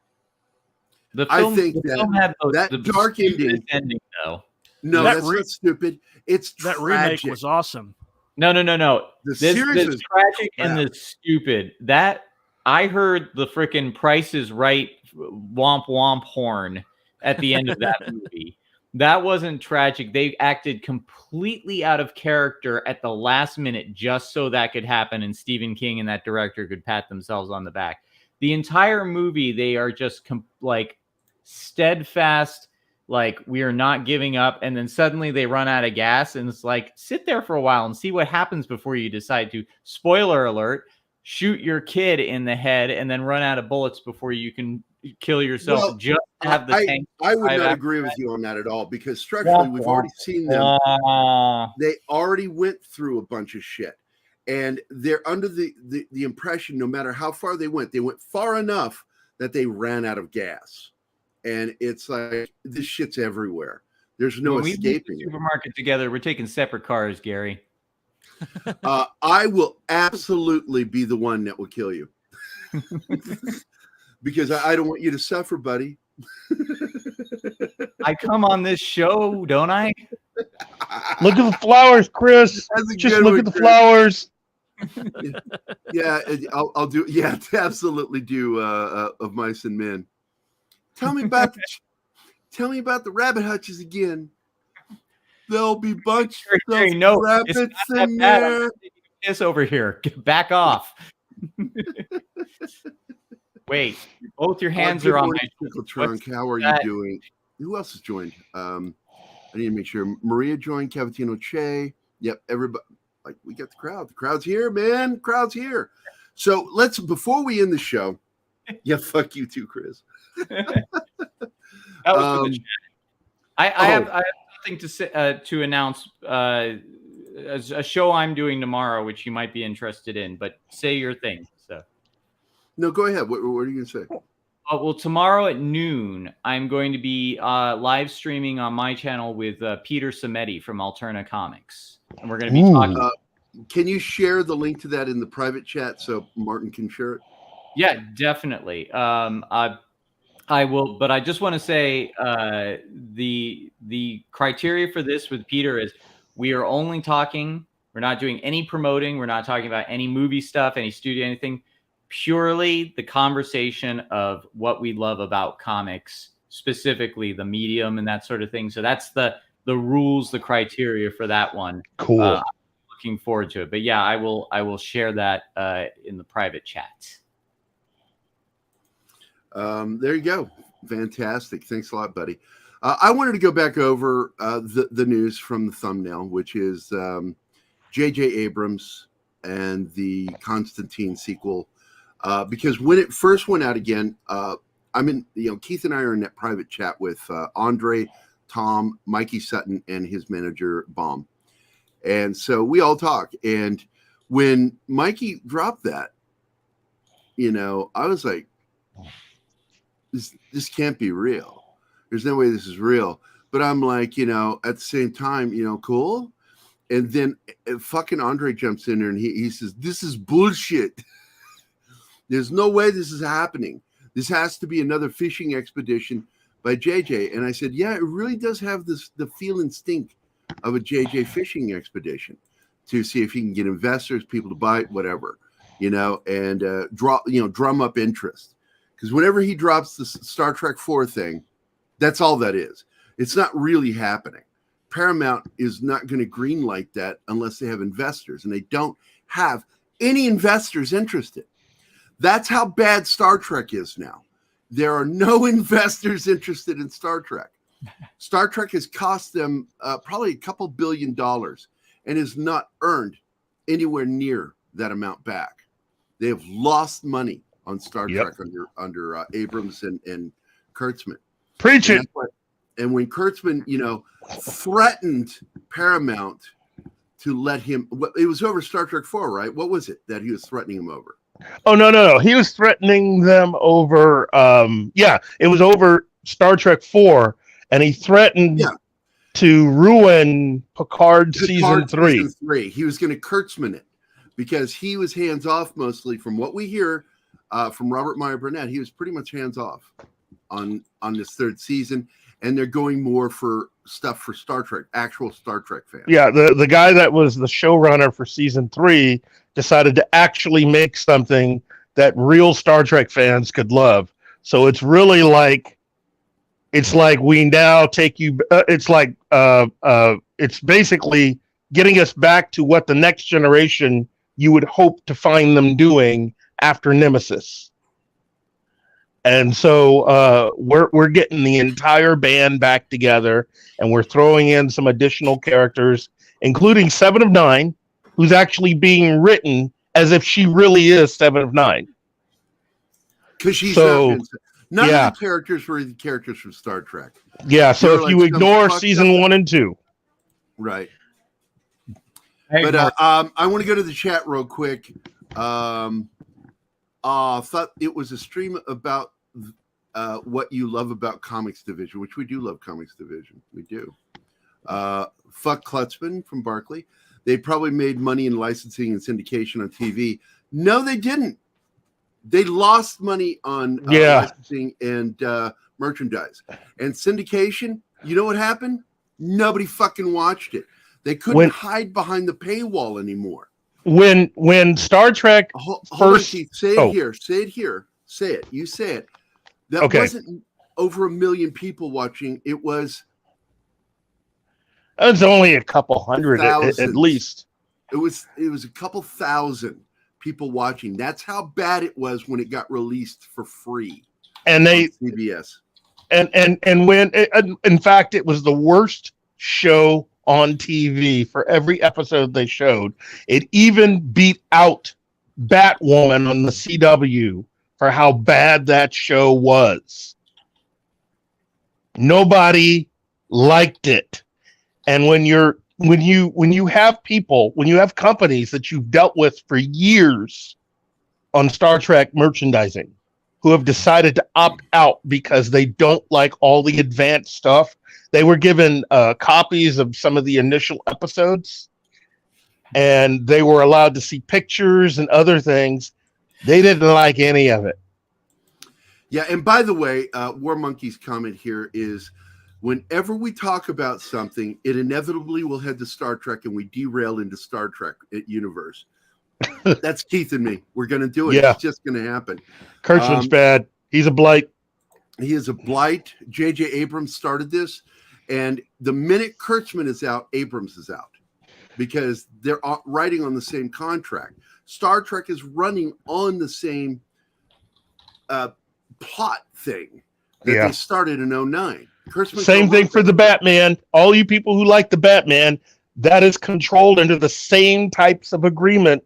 The film, I think the that film had that the dark ending. though. No, That that's not stupid. It's That tragic. remake was awesome. No. The This series is tragic crap. and the stupid. That I heard the freaking Price is Right womp womp horn at the end of that movie. That wasn't tragic. They acted completely out of character at the last minute just so that could happen, and Stephen King and that director could pat themselves on the back. The entire movie, they are just like steadfast, like we are not giving up, and then suddenly they run out of gas, and it's like sit there for a while and see what happens before you decide to, spoiler alert, shoot your kid in the head and then run out of bullets before you can kill yourself. Well, just to have the tank. I would not drive agree with you on that at all, because structurally we've already seen them. They already went through a bunch of shit, and they're under the impression no matter how far they went far enough that they ran out of gas. And it's like, this shit's everywhere. There's no When we leave escaping the it. supermarket together, we're taking separate cars, Gary. I will absolutely be the one that will kill you. Because I don't want you to suffer, buddy. I come on this show, don't I? Look at the flowers, Chris. That's a Just good look one, at the Chris. flowers. Yeah, I'll do. Yeah, absolutely do. Of Mice and Men. Tell me about the rabbit hutches again. There'll be bunch of rabbits it's not in that bad. there. I'm taking a piss over here. Back off. Wait, both your hands are on my Pickle Trunk. How are you doing? Who else has joined? I need to make sure. Maria joined. Cavatino Che. Yep, everybody. Like, we got the crowd. The crowd's here, man. Crowd's here. So let's, before we end the show. Yeah, fuck you too, Chris. That was for the chat. I have nothing to say, to announce. A show I'm doing tomorrow, which you might be interested in. But say your thing. So. No, go ahead. What are you going to say? Well, tomorrow at noon, I'm going to be live streaming on my channel with Peter Samedi from Alterna Comics, and we're going to be talking. Can you share the link to that in the private chat so Martin can share it? Yeah, definitely. I will, but I just want to say the criteria for this with Peter is we are only talking. We're not doing any promoting. We're not talking about any movie stuff, any studio, anything. Purely the conversation of what we love about comics, specifically the medium and that sort of thing. So that's the rules, the criteria for that one. Cool. I'm looking forward to it. But yeah, I will share that in the private chat. There you go. Fantastic. Thanks a lot, buddy. I wanted to go back over the news from the thumbnail, which is J.J. Abrams and the Constantine sequel. Because when it first went out again, Keith and I are in that private chat with Andre, Tom, Mikey Sutton, and his manager, Baum. And so we all talk. And when Mikey dropped that, I was like, this can't be real. There's no way this is real. But I'm like, at the same time, cool. And then fucking Andre jumps in there and he says, this is bullshit. There's no way this is happening. This has to be another fishing expedition by JJ. And I said, yeah, it really does have the feel and stink of a JJ fishing expedition to see if he can get investors, people to buy it, whatever, and drum up interest. Because whenever he drops the Star Trek 4 thing, that's all that is. It's not really happening. Paramount is not going to greenlight that unless they have investors, and they don't have any investors interested. That's how bad Star Trek is now. There are no investors interested in Star Trek. Star Trek has cost them probably a couple $2 billion and has not earned anywhere near that amount back. They have lost money on Star Trek under Abrams and Kurtzman. Preach it. And when Kurtzman, threatened Paramount to let him, it was over Star Trek 4, right? What was it that he was threatening him over? Oh no! He was threatening them over. It was over Star Trek 4, and he threatened to ruin Picard season 3. Season 3. He was going to Kurtzman it because he was hands off mostly. From what we hear from Robert Meyer Burnett, he was pretty much hands off on this third season, and they're going more for stuff for Star Trek, actual Star Trek fans. Yeah, the guy that was the showrunner for season 3 decided to actually make something that real Star Trek fans could love. So it's really like, we now take you. It's basically getting us back to what the next generation you would hope to find them doing after Nemesis. And so we're getting the entire band back together, and we're throwing in some additional characters, including 7 of 9, who's actually being written as if she really is 7 of 9. Because she's none of the characters were the characters from Star Trek. Yeah, so if you ignore season 1 and 2. Right. But I want to go to the chat real quick. Thought it was a stream about what you love about Comics Division, which we do love Comics Division. We do. Fuck Klutzman from Barkley. They probably made money in licensing and syndication on TV. No, they didn't. They lost money on licensing and merchandise. And syndication, you know what happened? Nobody fucking watched it. They couldn't hide behind the paywall anymore. When Star Trek first... Say it here. Say it. You say it. That wasn't over 1 million people watching. It was only a couple hundred at least. It was a couple thousand people watching. That's how bad it was when it got released for free. And CBS. And when in fact it was the worst show on TV for every episode they showed. It even beat out Batwoman on the CW for how bad that show was. Nobody liked it. And when you have companies that you've dealt with for years on Star Trek merchandising who have decided to opt out because they don't like all the advanced stuff. They were given copies of some of the initial episodes, and they were allowed to see pictures and other things. They didn't like any of it. Yeah, and by the way, War Monkey's comment here is, whenever we talk about something, it inevitably will head to Star Trek, and we derail into Star Trek universe. That's Keith and me. We're going to do it. Yeah. It's just going to happen. Kurtzman's bad. He's a blight. He is a blight. J.J. Abrams started this, and the minute Kurtzman is out, Abrams is out because they're writing on the same contract. Star Trek is running on the same plot thing that they started in 2009. Same thing for the Batman. All you people who like the Batman, that is controlled under the same types of agreement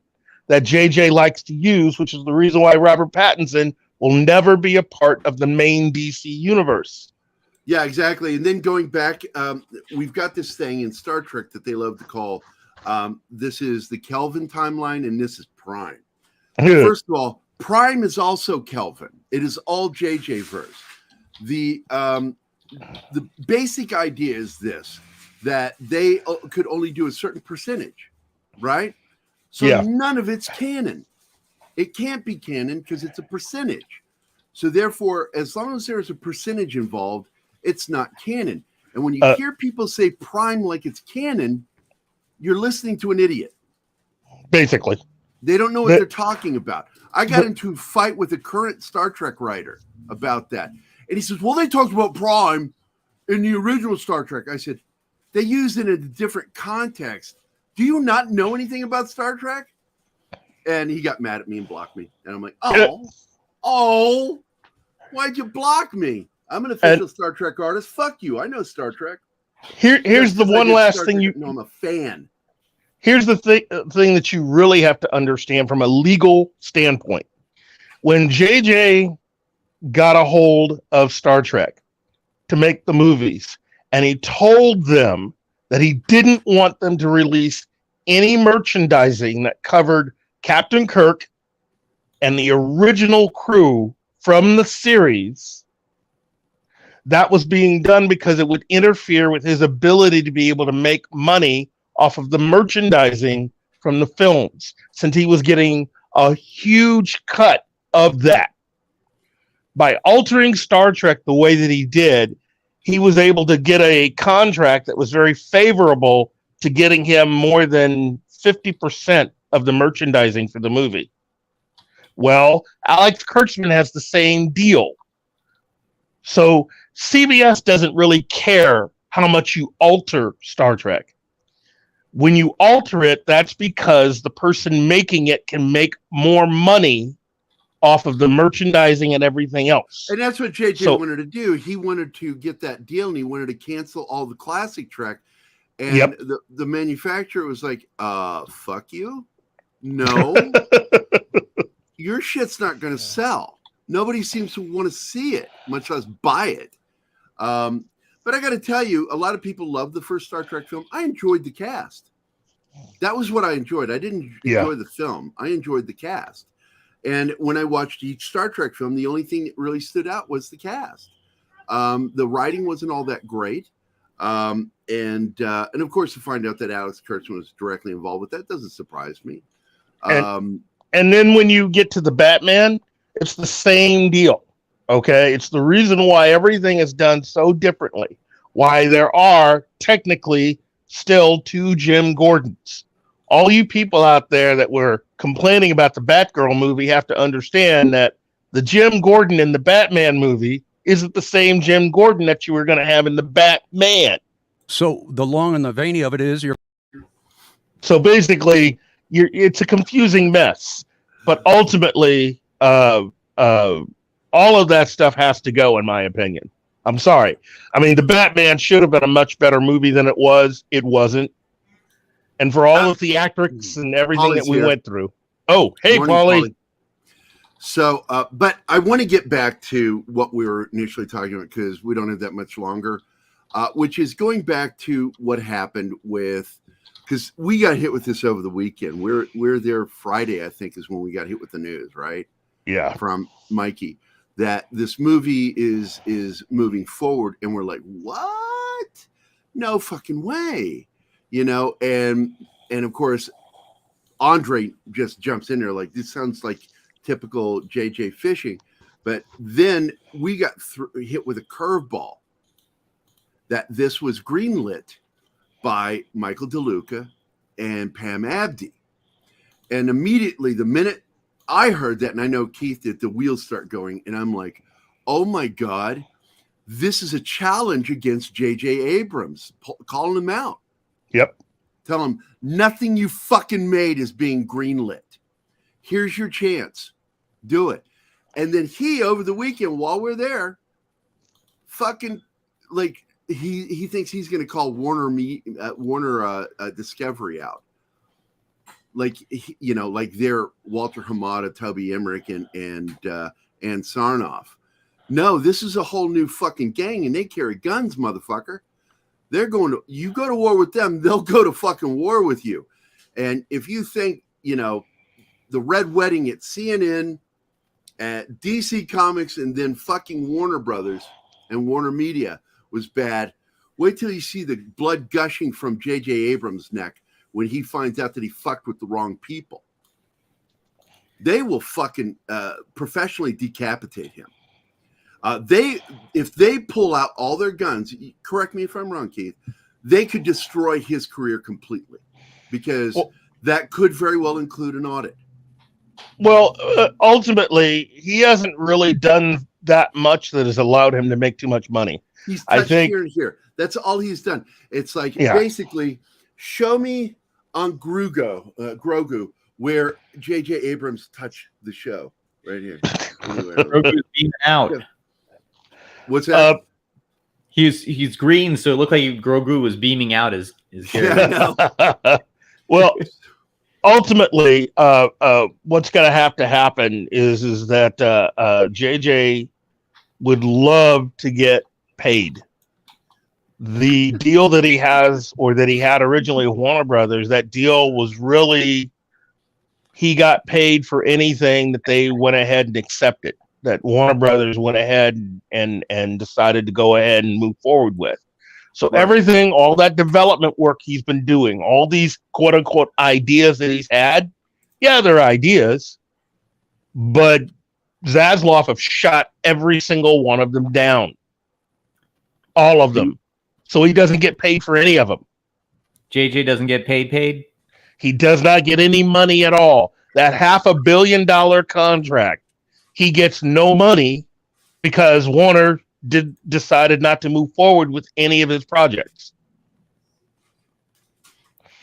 that JJ likes to use, which is the reason why Robert Pattinson will never be a part of the main DC universe. Yeah, exactly. And then going back, we've got this thing in Star Trek that they love to call, this is the Kelvin timeline, and this is Prime. First of all, Prime is also Kelvin. It is all JJ verse. The basic idea is this, that they could only do a certain percentage, right? So none of it's canon. It can't be canon because it's a percentage. So therefore, as long as there's a percentage involved, it's not canon. And when you hear people say Prime like it's canon, you're listening to an idiot. Basically. They don't know what they're talking about. I got into a fight with a current Star Trek writer about that. And he says, well, they talked about Prime in the original Star Trek. I said, they used it in a different context. Do you not know anything about Star Trek? And he got mad at me and blocked me. And I'm like, why'd you block me? I'm an official Star Trek artist. Fuck you. I know Star Trek. Here's the one last thing No, I'm a fan. Here's the thing that you really have to understand from a legal standpoint. When JJ got a hold of Star Trek to make the movies, and he told them that he didn't want them to release any merchandising that covered Captain Kirk and the original crew from the series, that was being done because it would interfere with his ability to be able to make money off of the merchandising from the films, since he was getting a huge cut of that. By altering Star Trek the way that he did, he was able to get a contract that was very favorable to getting him more than 50% of the merchandising for the movie. Well, Alex Kurtzman has the same deal. So CBS doesn't really care how much you alter Star Trek. When you alter it, that's because the person making it can make more money off of the merchandising and everything else. And that's what JJ wanted to do. He wanted to get that deal, and he wanted to cancel all the classic Trek. And the manufacturer was like, fuck you. No, your shit's not going to sell. Nobody seems to want to see it, much less buy it. But I got to tell you, a lot of people love the first Star Trek film. I enjoyed the cast. That was what I enjoyed. I didn't enjoy the film. I enjoyed the cast. And when I watched each Star Trek film, the only thing that really stood out was the cast. The writing wasn't all that great. And of course, to find out that Alex Kurtzman was directly involved with that doesn't surprise me. And then when you get to the Batman, it's the same deal. Okay, it's the reason why everything is done so differently. Why there are technically still 2 Jim Gordons. All you people out there that were complaining about the Batgirl movie have to understand that the Jim Gordon in the Batman movie isn't the same Jim Gordon that you were going to have in the Batman. So the long and the veiny of it is So basically, it's a confusing mess. But ultimately, all of that stuff has to go, in my opinion. I'm sorry. I mean, the Batman should have been a much better movie than it was. It wasn't. And for all the theatrics and everything Paulie's that we here. went through. Oh, hey, Morning, Paulie. So, but I want to get back to what we were initially talking about, because we don't have that much longer, which is going back to what happened with, because we got hit with this over the weekend. We're there Friday, I think, is when we got hit with the news, right? Yeah. From Mikey, that this movie is moving forward, and we're like, what? No fucking way. And of course, Andre just jumps in there like, this sounds like typical JJ fishing. But then we got hit with a curveball that this was greenlit by Michael DeLuca and Pam Abdi. And immediately, the minute I heard that, and I know Keith did, the wheels start going, and I'm like, oh my God, this is a challenge against J.J. Abrams, calling him out. Yep. Tell him, nothing you fucking made is being greenlit. Here's your chance. Do it. And then he, over the weekend, while we're there, fucking, like, he thinks he's going to call Warner Discovery out. Like, like they're Walter Hamada, Toby Emmerich, and Sarnoff. No, this is a whole new fucking gang, and they carry guns, motherfucker. They're you go to war with them, they'll go to fucking war with you. And if you think, the Red Wedding at CNN, at DC Comics, and then fucking Warner Brothers and Warner Media was bad, wait till you see the blood gushing from J.J. Abrams' neck when he finds out that he fucked with the wrong people. They will fucking professionally decapitate him. If they pull out all their guns, correct me if I'm wrong, Keith, they could destroy his career completely, because that could very well include an audit. Well, ultimately, he hasn't really done that much that has allowed him to make too much money. He's touched here and here. That's all he's done. It's like, basically, show me on Grogu where J.J. Abrams touched the show. Right here. Grogu's beaming out. Yeah. What's that? He's green, so it looked like Grogu was beaming out his hair. Well, ultimately, what's going to happen is that JJ would love to get paid. The deal that he has, or that he had originally with Warner Brothers, that deal was really he got paid for anything that they went ahead and accepted, that Warner Brothers went ahead and decided to go ahead and move forward with. So everything, all that development work he's been doing, all these quote unquote ideas that he's had, yeah, they're ideas, but Zaslav have shot every single one of them down. All of them. So he doesn't get paid for any of them. JJ doesn't get paid? He does not get any money at all. That $500 million contract, he gets no money because Warner decided not to move forward with any of his projects.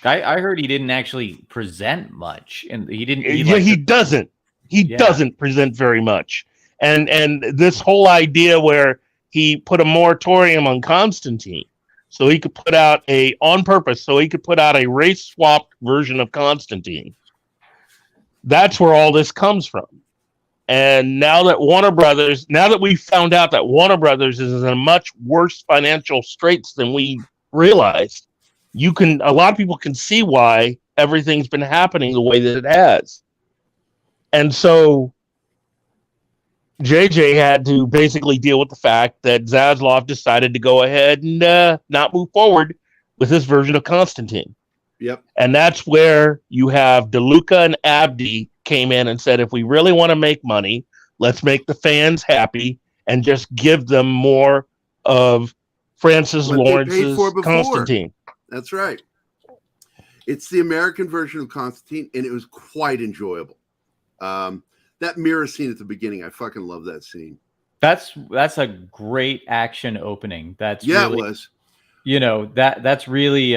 I heard he didn't actually present much, and he didn't. He doesn't. He doesn't present very much. And this whole idea where he put a moratorium on Constantine, so he could put out on purpose, so he could put out a race swapped version of Constantine. That's where all this comes from. And now that we found out that Warner Brothers is in a much worse financial straits than we realized, a lot of people can see why everything's been happening the way that it has. And so JJ had to basically deal with the fact that Zaslav decided to go ahead and not move forward with this version of Constantine. Yep. And that's where you have DeLuca and Abdi came in and said, if we really want to make money, let's make the fans happy and just give them more of Francis Lawrence's Constantine. That's right. It's the American version of Constantine, and it was quite enjoyable. That mirror scene at the beginning, I fucking love that scene. That's a great action opening. It was. That's really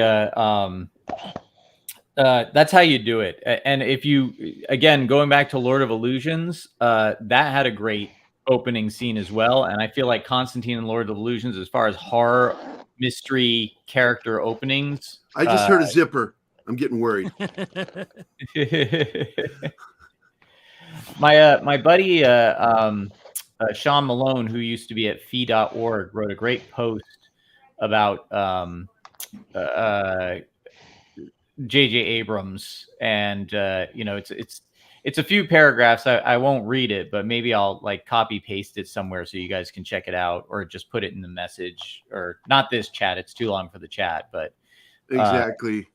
that's how you do it. And if you, again, going back to Lord of Illusions, that had a great opening scene as well. And I feel like Constantine and Lord of Illusions, as far as horror mystery character openings, I just heard a zipper. I'm getting worried. My buddy Sean Malone, who used to be at fee.org, wrote a great post about J.J. Abrams, and it's a few paragraphs. I won't read it, but maybe I'll copy paste it somewhere so you guys can check it out, or just put it in the message, or not this chat. It's too long for the chat, but exactly.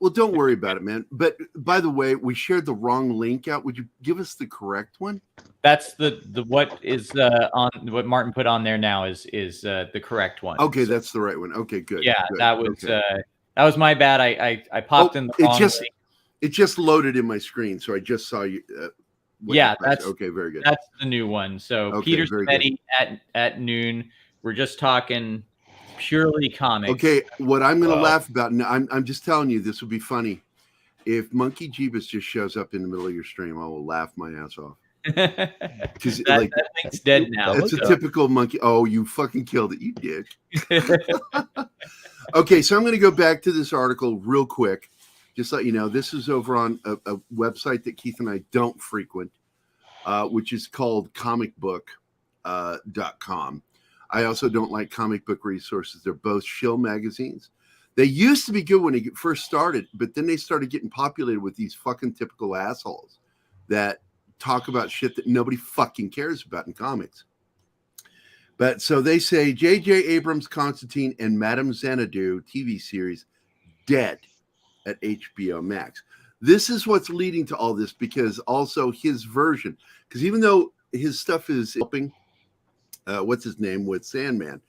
Well, don't worry about it, man. But by the way, we shared the wrong link out. Would you give us the correct one? That's the what is on what Martin put on there now is the correct one. Okay, that's the right one. Okay, good. Yeah, good. that was that was my bad. I popped in the wrong link. It just loaded in my screen, so I just saw you. That's okay. Very good. That's the new one. So okay, Peter Smetty at noon. We're just talking purely comics. Okay, what I'm going to laugh about, and I'm just telling you, this would be funny. If Monkey Jeebus just shows up in the middle of your stream, I will laugh my ass off. Because that thing's dead now. It's a typical monkey. Oh, you fucking killed it, you dick. Okay, so I'm going to go back to this article real quick. Just let you know, this is over on a website that Keith and I don't frequent, which is called comicbook.com. I also don't like Comic Book Resources. They're both shill magazines. They used to be good when they first started, but then they started getting populated with these fucking typical assholes that talk about shit that nobody fucking cares about in comics. But so they say J.J. Abrams' Constantine and Madame Xanadu TV series dead at HBO Max. This is what's leading to all this, because also his version, because even though his stuff is helping, what's his name with Sandman,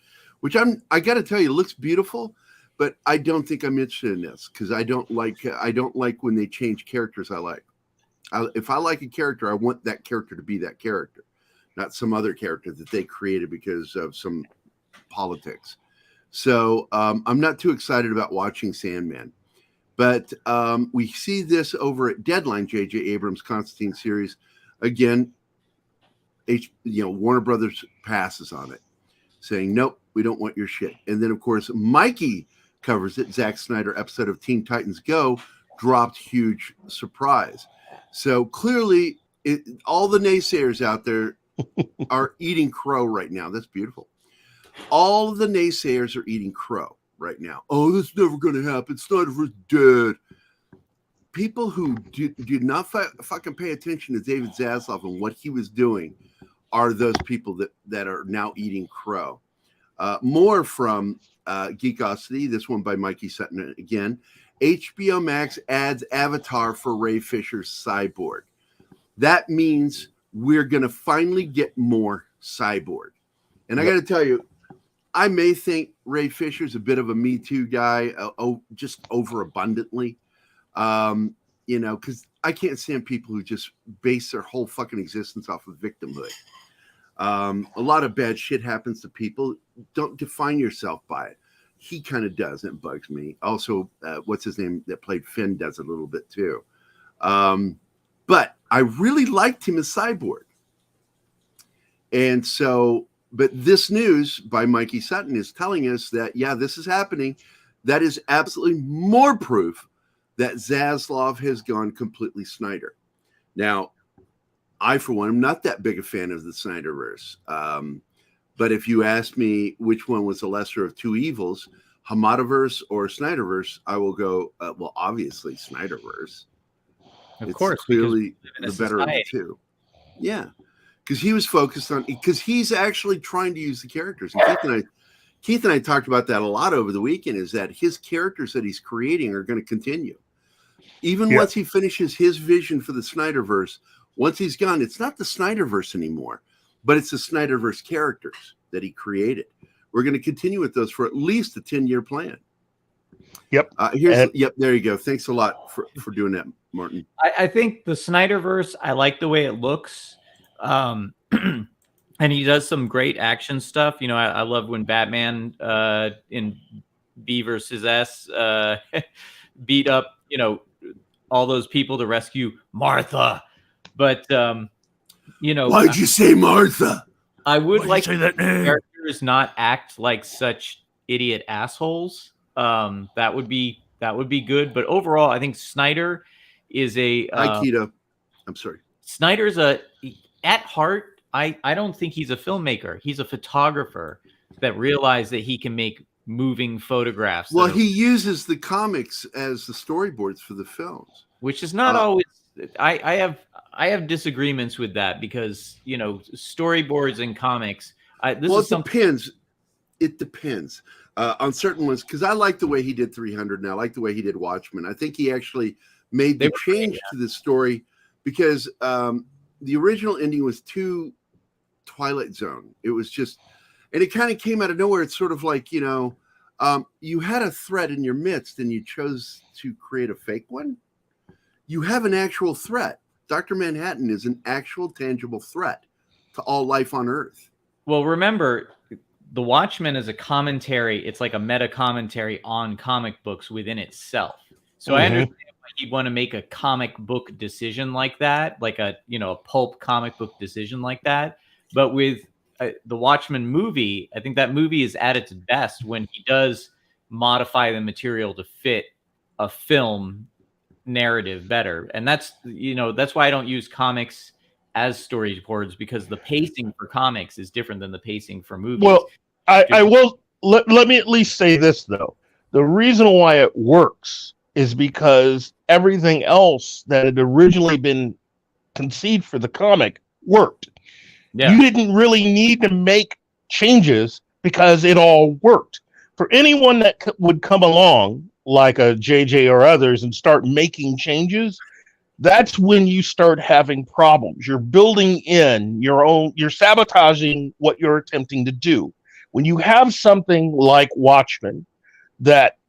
which I got to tell you, looks beautiful, but I don't think I'm interested in this because I don't like when they change characters. If I like a character, I want that character to be that character, not some other character that they created because of some politics. So I'm not too excited about watching Sandman, but we see this over at Deadline, J.J. Abrams' Constantine series. Again, Warner Brothers passes on it, saying, nope, we don't want your shit. And then, of course, Mikey covers it. Zack Snyder episode of Teen Titans Go dropped huge surprise. So clearly, all the naysayers out there are eating crow right now. That's beautiful. All of the naysayers are eating crow right now. Oh, that's never going to happen. Snyderverse dead. people who do not fucking pay attention to David Zaslav and what he was doing are those people that are now eating crow. More from Geekosity, this one by Mikey Sutton again. HBO Max adds Avatar for Ray Fisher's Cyborg. That means we're going to finally get more Cyborg. And I got to tell you, I may think Ray Fisher's a bit of a Me Too guy, just overabundantly. Because I can't stand people who just base their whole fucking existence off of victimhood. A lot of bad shit happens to people. Don't define yourself by it. He kind of does. It bugs me. Also, what's his name that played Finn does a little bit too. But I really liked him as Cyborg. And so, but this news by Mikey Sutton is telling us that, yeah, this is happening. That is absolutely more proof that Zaslav has gone completely Snyder. Now, I, for one, am not that big a fan of the Snyderverse. But if you ask me which one was the lesser of two evils, Hamadaverse or Snyderverse, I will go, well, obviously Snyderverse. Of course. Clearly the better of the two. Yeah. Because he was focused on, because he's actually trying to use the characters. And Keith and I talked about that a lot over the weekend, is that his characters that he's creating are going to continue. Even once he finishes his vision for the Snyderverse, once he's gone, it's not the Snyderverse anymore, but it's the Snyderverse characters that he created. We're going to continue with those for at least a 10-year plan. Yep. Yep. There you go. Thanks a lot for doing that, Martin. I think the Snyderverse, I like the way it looks. And he does some great action stuff. You know, I love when Batman in B versus S beat up, you know, all those people to rescue Martha. But, you know, why'd you say Martha? I would Why'd like you say that name? characters not act like such idiot assholes. That would be good. But overall, I think Snyder is a Aikido. I'm sorry. Snyder's at heart. I don't think he's a filmmaker. He's a photographer that realized that he can make moving photographs. Well, he uses the comics as the storyboards for the films, which is not always. I have disagreements with that, because, you know, storyboards in comics. It depends. It depends on certain ones, because I like the way he did 300, and I like the way he did Watchmen. I think he actually made the change to the story, because the original ending was too Twilight Zone. It was just, and it kind of came out of nowhere. It's sort of like, you know, you had a threat in your midst and you chose to create a fake one. You have an actual threat. Dr. Manhattan is an actual tangible threat to all life on Earth. Well, remember, The Watchmen is a commentary. It's like a meta commentary on comic books within itself. So I understand why you'd want to make a comic book decision like that, like a, you know, a pulp comic book decision like that. But with the Watchmen movie, I think that movie is at its best when he does modify the material to fit a film narrative better. And that's, you know, that's why I don't use comics as storyboards, because the pacing for comics is different than the pacing for movies. Well, I will let me at least say this, though. The reason why it works is because everything else that had originally been conceived for the comic worked. Yeah. You didn't really need to make changes because it all worked. For anyone that would come along, like a JJ or others, and start making changes, that's when you start having problems. You're building in your own, you're sabotaging what you're attempting to do. When you have something like Watchmen, that,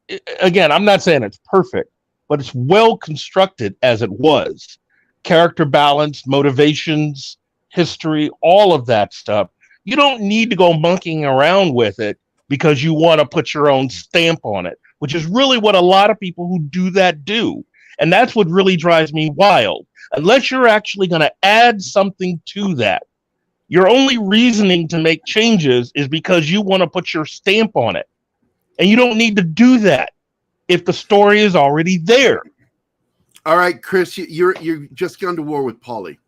again, I'm not saying it's perfect, but it's well constructed as it was. Character balance, motivations, history, all of that stuff. You don't need to go monkeying around with it because you want to put your own stamp on it, which is really what a lot of people who do that do. And that's what really drives me wild. Unless you're actually going to add something to that, your only reasoning to make changes is because you want to put your stamp on it. And you don't need to do that if the story is already there. All right, Chris, you're just gone to war with Paulie.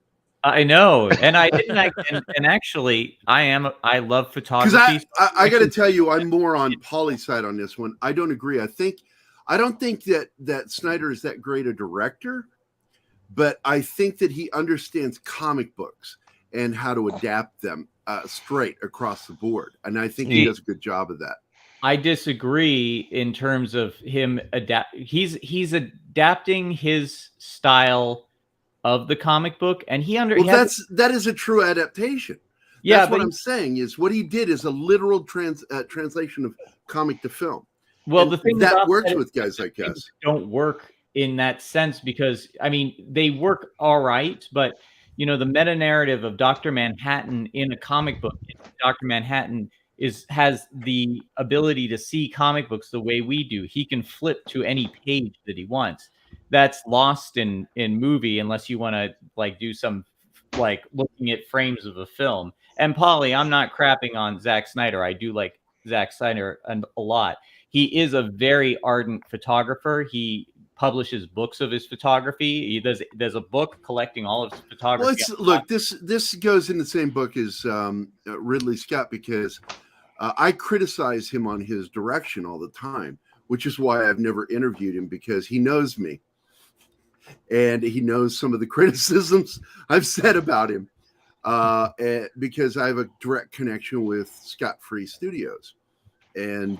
I know, and and actually, I love photography. Because I got to tell you, I'm more on Paulie's side on this one. I don't agree. I think I don't think that Snyder is that great a director, but I think that he understands comic books and how to adapt them straight across the board. And I think he does a good job of that. I disagree in terms of him he's adapting his style of the comic book, and that is a true adaptation. Yeah, that's what I'm saying is what he did is a literal translation of comic to film. Well, and the thing that works with guys like us. Don't work in that sense because I mean they work all right, but you know the meta narrative of Dr. Manhattan in a comic book, Dr. Manhattan has the ability to see comic books the way we do. He can flip to any page that he wants. That's lost in movie unless you want to like do some like looking at frames of a film. And Polly, I'm not crapping on Zack Snyder. I do like Zack Snyder a lot. He is a very ardent photographer. He publishes books of his photography. He does a book collecting all of his photography. Well, look, this goes in the same book as Ridley Scott because I criticize him on his direction all the time, which is why I've never interviewed him because he knows me. And he knows some of the criticisms I've said about him because I have a direct connection with Scott Free Studios. And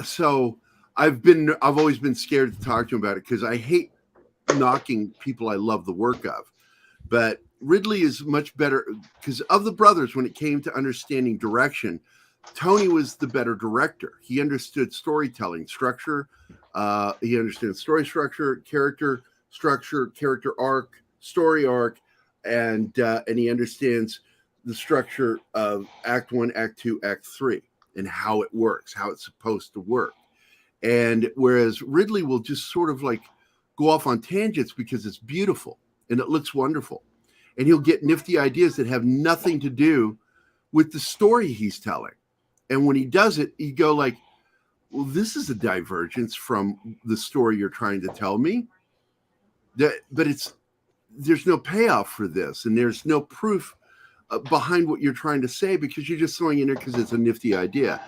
so I've always been scared to talk to him about it because I hate knocking people I love the work of. But Ridley is much better because of the brothers, when it came to understanding direction, Tony was the better director. He understood storytelling structure. He understands story structure, character arc, story arc, and he understands the structure of Act 1, Act 2, Act 3, and how it works, how it's supposed to work. And whereas Ridley will just sort of like go off on tangents because it's beautiful and it looks wonderful. And he'll get nifty ideas that have nothing to do with the story he's telling. And when he does it, you go like, well, this is a divergence from the story you're trying to tell me. But there's no payoff for this. And there's no proof behind what you're trying to say because you're just throwing in there because it's a nifty idea.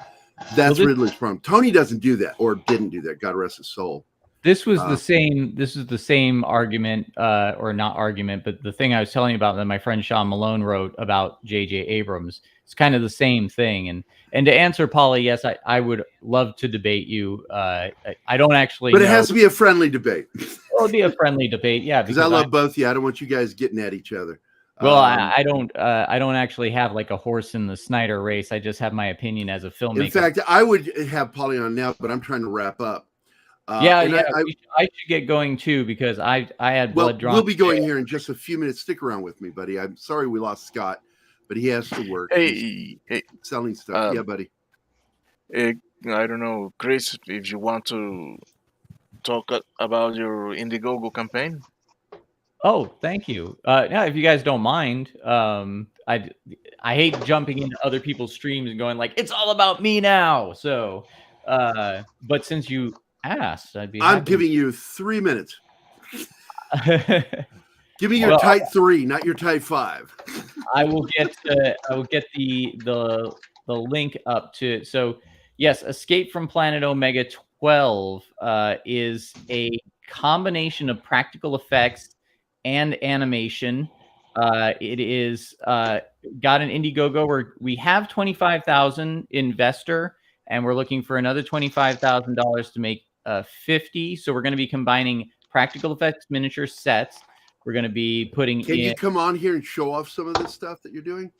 That's Ridley's problem. Tony doesn't do that or didn't do that. God rest his soul. This was the same. This is the same argument, or not argument, but the thing I was telling you about that my friend Sean Malone wrote about J.J. Abrams. It's kind of the same thing. And to answer Polly, yes, I would love to debate you. I don't actually. But it has to be a friendly debate. It'll be a friendly debate, yeah. Because I love both of you. I don't want you guys getting at each other. Well, I don't actually have like a horse in the Snyder race. I just have my opinion as a filmmaker. In fact, I would have Polly on now, but I'm trying to wrap up. I should get going too because I had blood drawn. We'll be going here in just a few minutes. Stick around with me, buddy. I'm sorry we lost Scott, but he has to work. Hey, selling stuff. Yeah, buddy. I don't know, Chris, if you want to talk about your Indiegogo campaign. Oh, thank you. Yeah, if you guys don't mind, I hate jumping into other people's streams and going like, it's all about me now. So, but since you asked, I'm giving you 3 minutes. Give me your tight 3, not your tight 5. I will get the link up to. So yes, Escape from Planet Omega 12 is a combination of practical effects and animation. It is got an Indiegogo where we have 25,000 investor, and we're looking for another $25,000 to make 50. So we're going to be combining practical effects miniature sets. We're going to be putting. Can you come on here and show off some of this stuff that you're doing?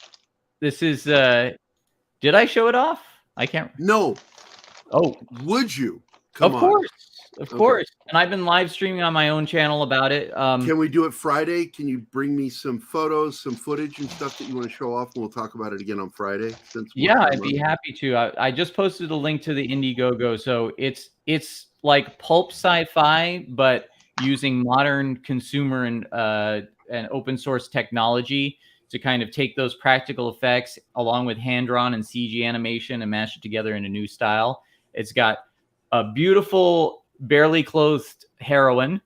This is. Did I show it off? I can't. No. Oh, would you? Of course. And I've been live streaming on my own channel about it. Can we do it Friday? Can you bring me some photos, some footage and stuff that you want to show off? And we'll talk about it again on Friday. Yeah, I'd be happy to. I just posted a link to the Indiegogo. So it's like pulp sci-fi, but using modern consumer and open source technology to kind of take those practical effects along with hand-drawn and CG animation and mash it together in a new style. It's got a beautiful, barely clothed heroine.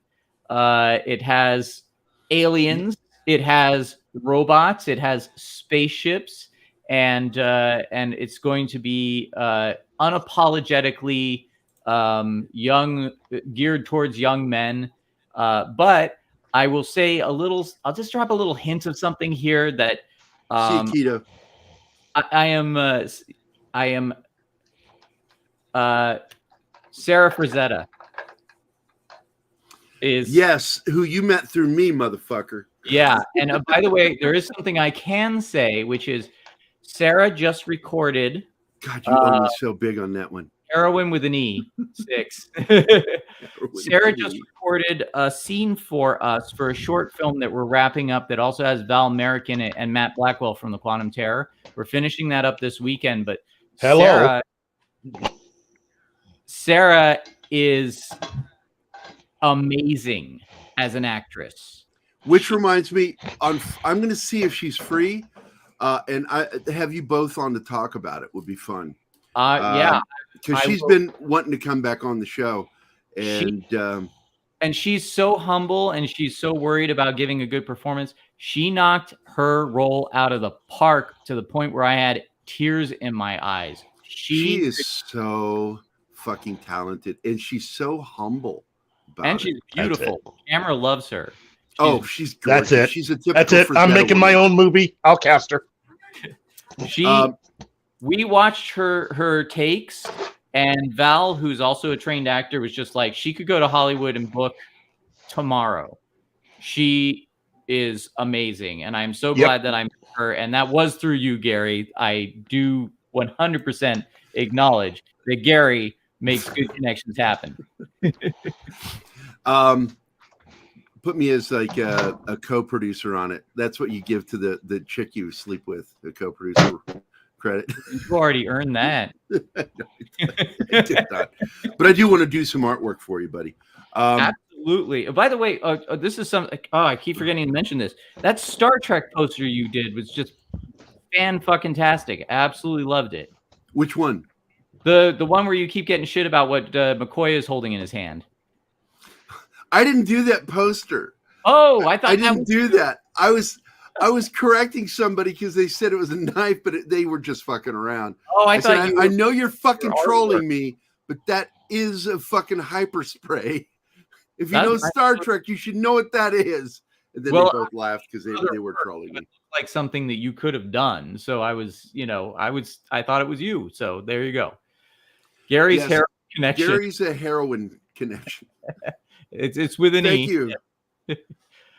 It has aliens. It has robots. It has spaceships, and it's going to be unapologetically geared towards young men. But I will say I'll just drop a little hint of something here that See, Keto. I am Sarah Frazetta is yes, who you met through me, motherfucker. Yeah, and by the way, there is something I can say, which is Sarah just recorded. God, you owe me so big on that one. Heroin with an E, 6. Sarah just recorded a scene for us for a short film that we're wrapping up that also has Val Merrick in it and Matt Blackwell from the Quantum Terror. We're finishing that up this weekend, but Sarah is amazing as an actress. Which reminds me, I'm going to see if she's free, and I have you both on to talk about it. Would be fun. Yeah, because she's been wanting to come back on the show, and she's so humble and she's so worried about giving a good performance. She knocked her role out of the park to the point where I had tears in my eyes. She is so fucking talented, and she's so humble. And she's beautiful. Camera loves her. She's gorgeous. That's it. She's a typical That's it. I'm Frazetta making woman. my own movie. I'll cast her. We watched her takes, and Val, who's also a trained actor, was just like, she could go to Hollywood and book tomorrow. She is amazing, and I'm so glad that I met her. And that was through you, Gerry. I do 100% acknowledge that Gerry makes good connections happen. Put me as like a co-producer on it. That's what you give to the chick you sleep with, the co-producer credit. You already earned that. I did not. But I do want to do some artwork for you, buddy. Absolutely. By the way, this is something. Oh, I keep forgetting to mention this. That Star Trek poster you did was just fan-fucking-tastic. Absolutely loved it. Which one? The one where you keep getting shit about what McCoy is holding in his hand. I didn't do that poster. Oh, I thought I didn't do that. I was correcting somebody because they said it was a knife, but they were just fucking around. Oh, I thought said, I know you're fucking trolling me, but that is a fucking hyper spray. If you know Star Trek, you should know what that is. And then they both laughed because they were trolling me. Like something that you could have done. So I thought it was you. So there you go. Gerry's heroin connection. Gerry's a heroin connection. It's with an E. Thank you.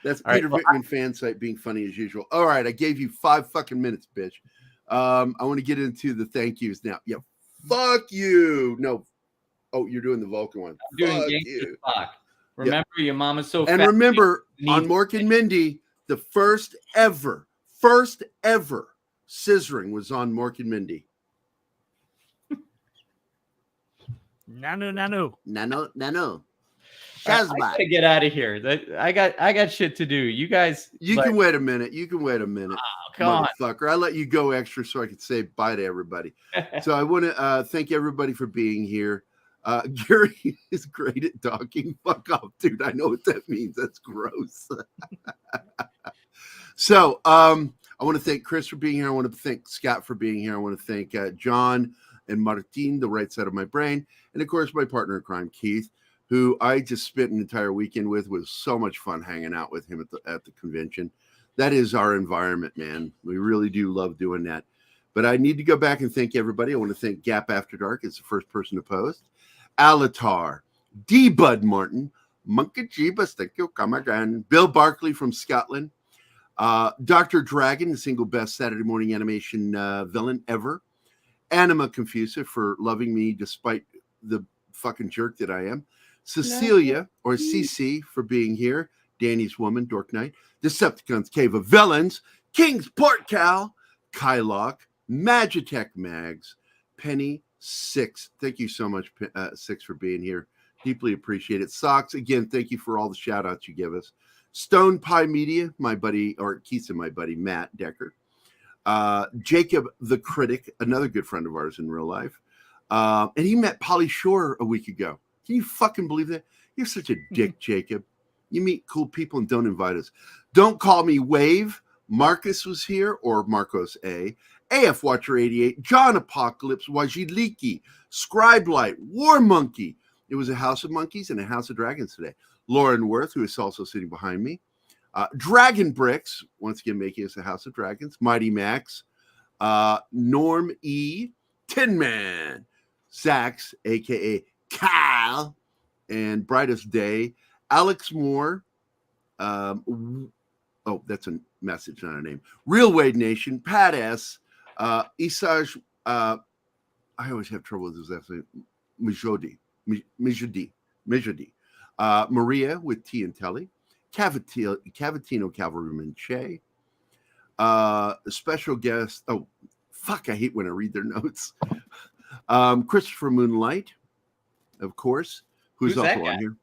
That's Peter Vickman fan site being funny as usual. All right, I gave you 5 fucking minutes, bitch. I want to get into the thank yous now. Yeah, fuck you. No. Oh, you're doing the Vulcan one. I'm doing you. Remember, your mom is so fat. And remember, on Mork and Mindy, the first ever scissoring was on Mork and Mindy. Nano. I gotta get out of here. I got shit to do. You guys, can wait a minute. Oh, come motherfucker! I let you go extra so I could say bye to everybody. So I want to thank everybody for being here. Gerry is great at talking. Fuck off, dude. I know what that means. That's gross. So I want to thank Chris for being here. I want to thank Scott for being here. I want to thank John and Martin, the right side of my brain, and of course my partner in crime, Keith, who I just spent an entire weekend with. It was so much fun hanging out with him at the convention. That is our environment, man. We really do love doing that. But I need to go back and thank everybody. I want to thank Gap After Dark. It's the first person to post. Alatar, D. Bud Martin, Monkey Jeebus, thank you, come again. Bill Barkley from Scotland. Dr. Dragon, the single best Saturday morning animation villain ever. Anima Confusa for loving me despite the fucking jerk that I am. Cecilia, or CC, for being here. Danny's Woman, Dork Knight. Decepticons Cave of Villains. King's Port Cal. Kylock. Magitech Mags. Penny 6. Thank you so much, 6, for being here. Deeply appreciate it. Socks, again, thank you for all the shout outs you give us. Stone Pie Media, my buddy, or Keith and my buddy, Matt Decker. Jacob the Critic, another good friend of ours in real life. And he met Polly Shore a week ago. Can you fucking believe that? You're such a dick, Jacob. You meet cool people and don't invite us. Don't call me Wave. Marcus was here, or Marcos A. AF Watcher 88, John Apocalypse, Wajidliki, Scribe Light, War Monkey, It was a House of Monkeys and a House of Dragons today. Lauren Worth, who is also sitting behind me. Dragon Bricks, once again making us a House of Dragons. Mighty Max. Norm E. Tin Man. Sax, a.k.a. Cal. And Brightest Day. Alex Moore. That's a message, not a name. Real Wade Nation. Pat S. Isaj. I always have trouble with this last name. Mijodi. Maria with T and Telly. Cavatino Cavalryman Che. Special guest. Oh, fuck. I hate when I read their notes. Christopher Moonlight, of course, who's also on here.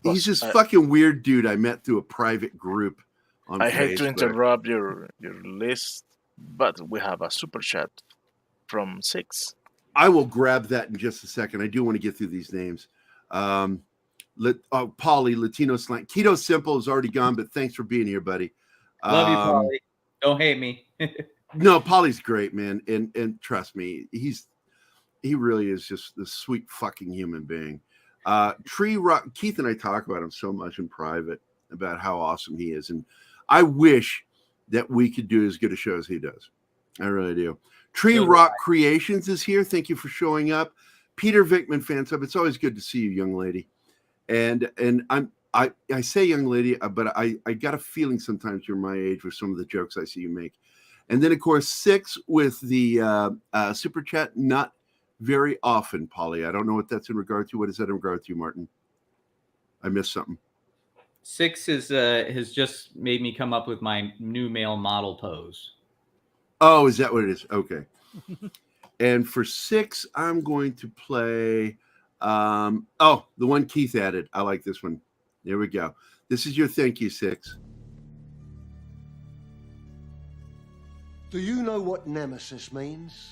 He's this fucking weird dude I met through a private group on I Facebook. hate to interrupt your list, but we have a super chat from 6. I will grab that in just a second. I do want to get through these names. Polly, Latino Slang. Keto Simple is already gone, but thanks for being here, buddy. Love you, Polly. Don't hate me. No, Polly's great, man. And trust me, he really is just the sweet fucking human being. Tree Rock, Keith and I talk about him so much in private about how awesome he is. And I wish that we could do as good a show as he does. I really do. Tree Rock Creations is here. Thank you for showing up. Peter Vickman fan sub. It's always good to see you, young lady. And I say young lady, but I got a feeling sometimes you're my age with some of the jokes I see you make. And then of course 6 with the super chat. Not very often, Polly. I don't know what that's in regard to. What is that in regard to, Martin? I missed something. 6 has just made me come up with my new male model pose. Oh, is that what it is? Okay. And for 6, I'm going to play. The one Keith added. I like this one. There we go. This is your thank you, 6. Do you know what nemesis means?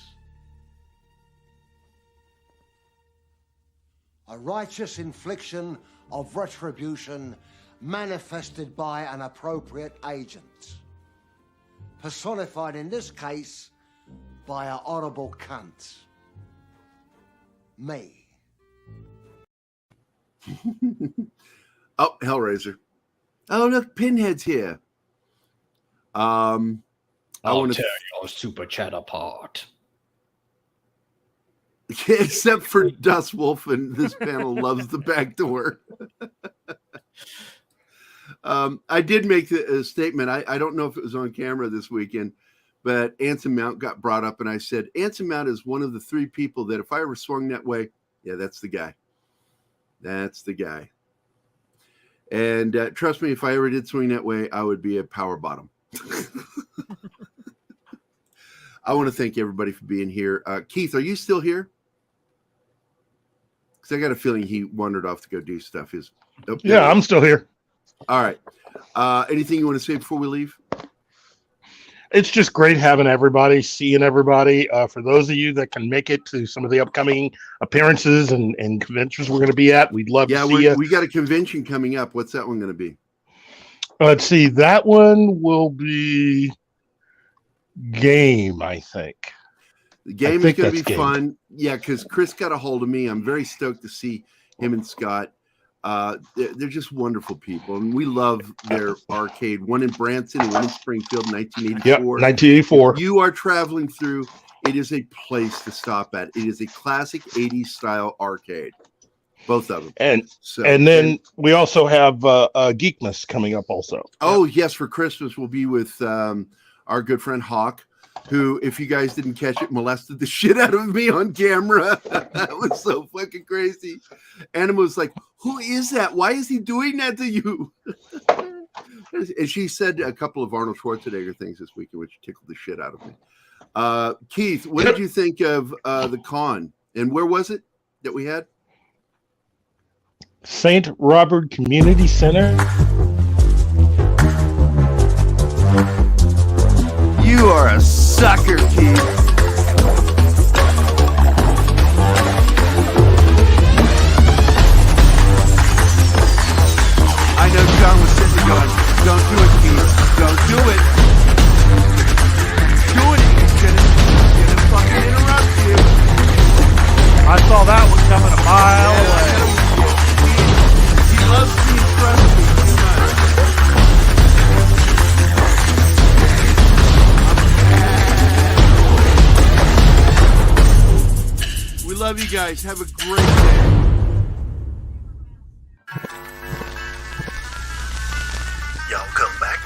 A righteous infliction of retribution manifested by an appropriate agent. Personified in this case by a horrible cunt. Me. Oh, Hellraiser. Oh, look, Pinhead's here. I'll tear your super chat apart. Except for Dust Wolf, and this panel loves the back door. I did make a statement. I don't know if it was on camera this weekend, but Anson Mount got brought up, and I said, Anson Mount is one of the 3 people that if I ever swung that way, yeah, that's the guy. That's the guy. And trust me, if I ever did swing that way, I would be a power bottom. I want to thank everybody for being here. Keith, are you still here? Because I got a feeling he wandered off to go do stuff. Yeah, I'm still here. All right. Anything you want to say before we leave? It's just great having everybody, seeing everybody. For those of you that can make it to some of the upcoming appearances and conventions we're going to be at, we'd love to see you. We got a convention coming up. What's that one going to be? Let's see. That one will be Game, I think. The game is going to be fun. Yeah, because Chris got a hold of me. I'm very stoked to see him and Scott. They're just wonderful people, and we love their arcade. One in Branson and one in Springfield, 1984. Yep, 1984. If you are traveling through, it is a place to stop at. It is a classic 80s style arcade. Both of them. And then we also have Geekmas coming up also. Oh, yes, for Christmas we'll be with our good friend Hawk, who, if you guys didn't catch it, molested the shit out of me on camera. That was so fucking crazy. Anima was like, who is that? Why is he doing that to you? And she said a couple of Arnold Schwarzenegger things this weekend, which tickled the shit out of me. Keith, what did you think of the con? And where was it that we had? St. Robert Community Center. You are a sucker, Keith. I know John was sitting there going, don't do it, Keith. Don't do it. Doing it. He's gonna fucking interrupt you. I saw that one. coming a mile away. He loves being trusted too much. We love you guys. Have a great day. Y'all come back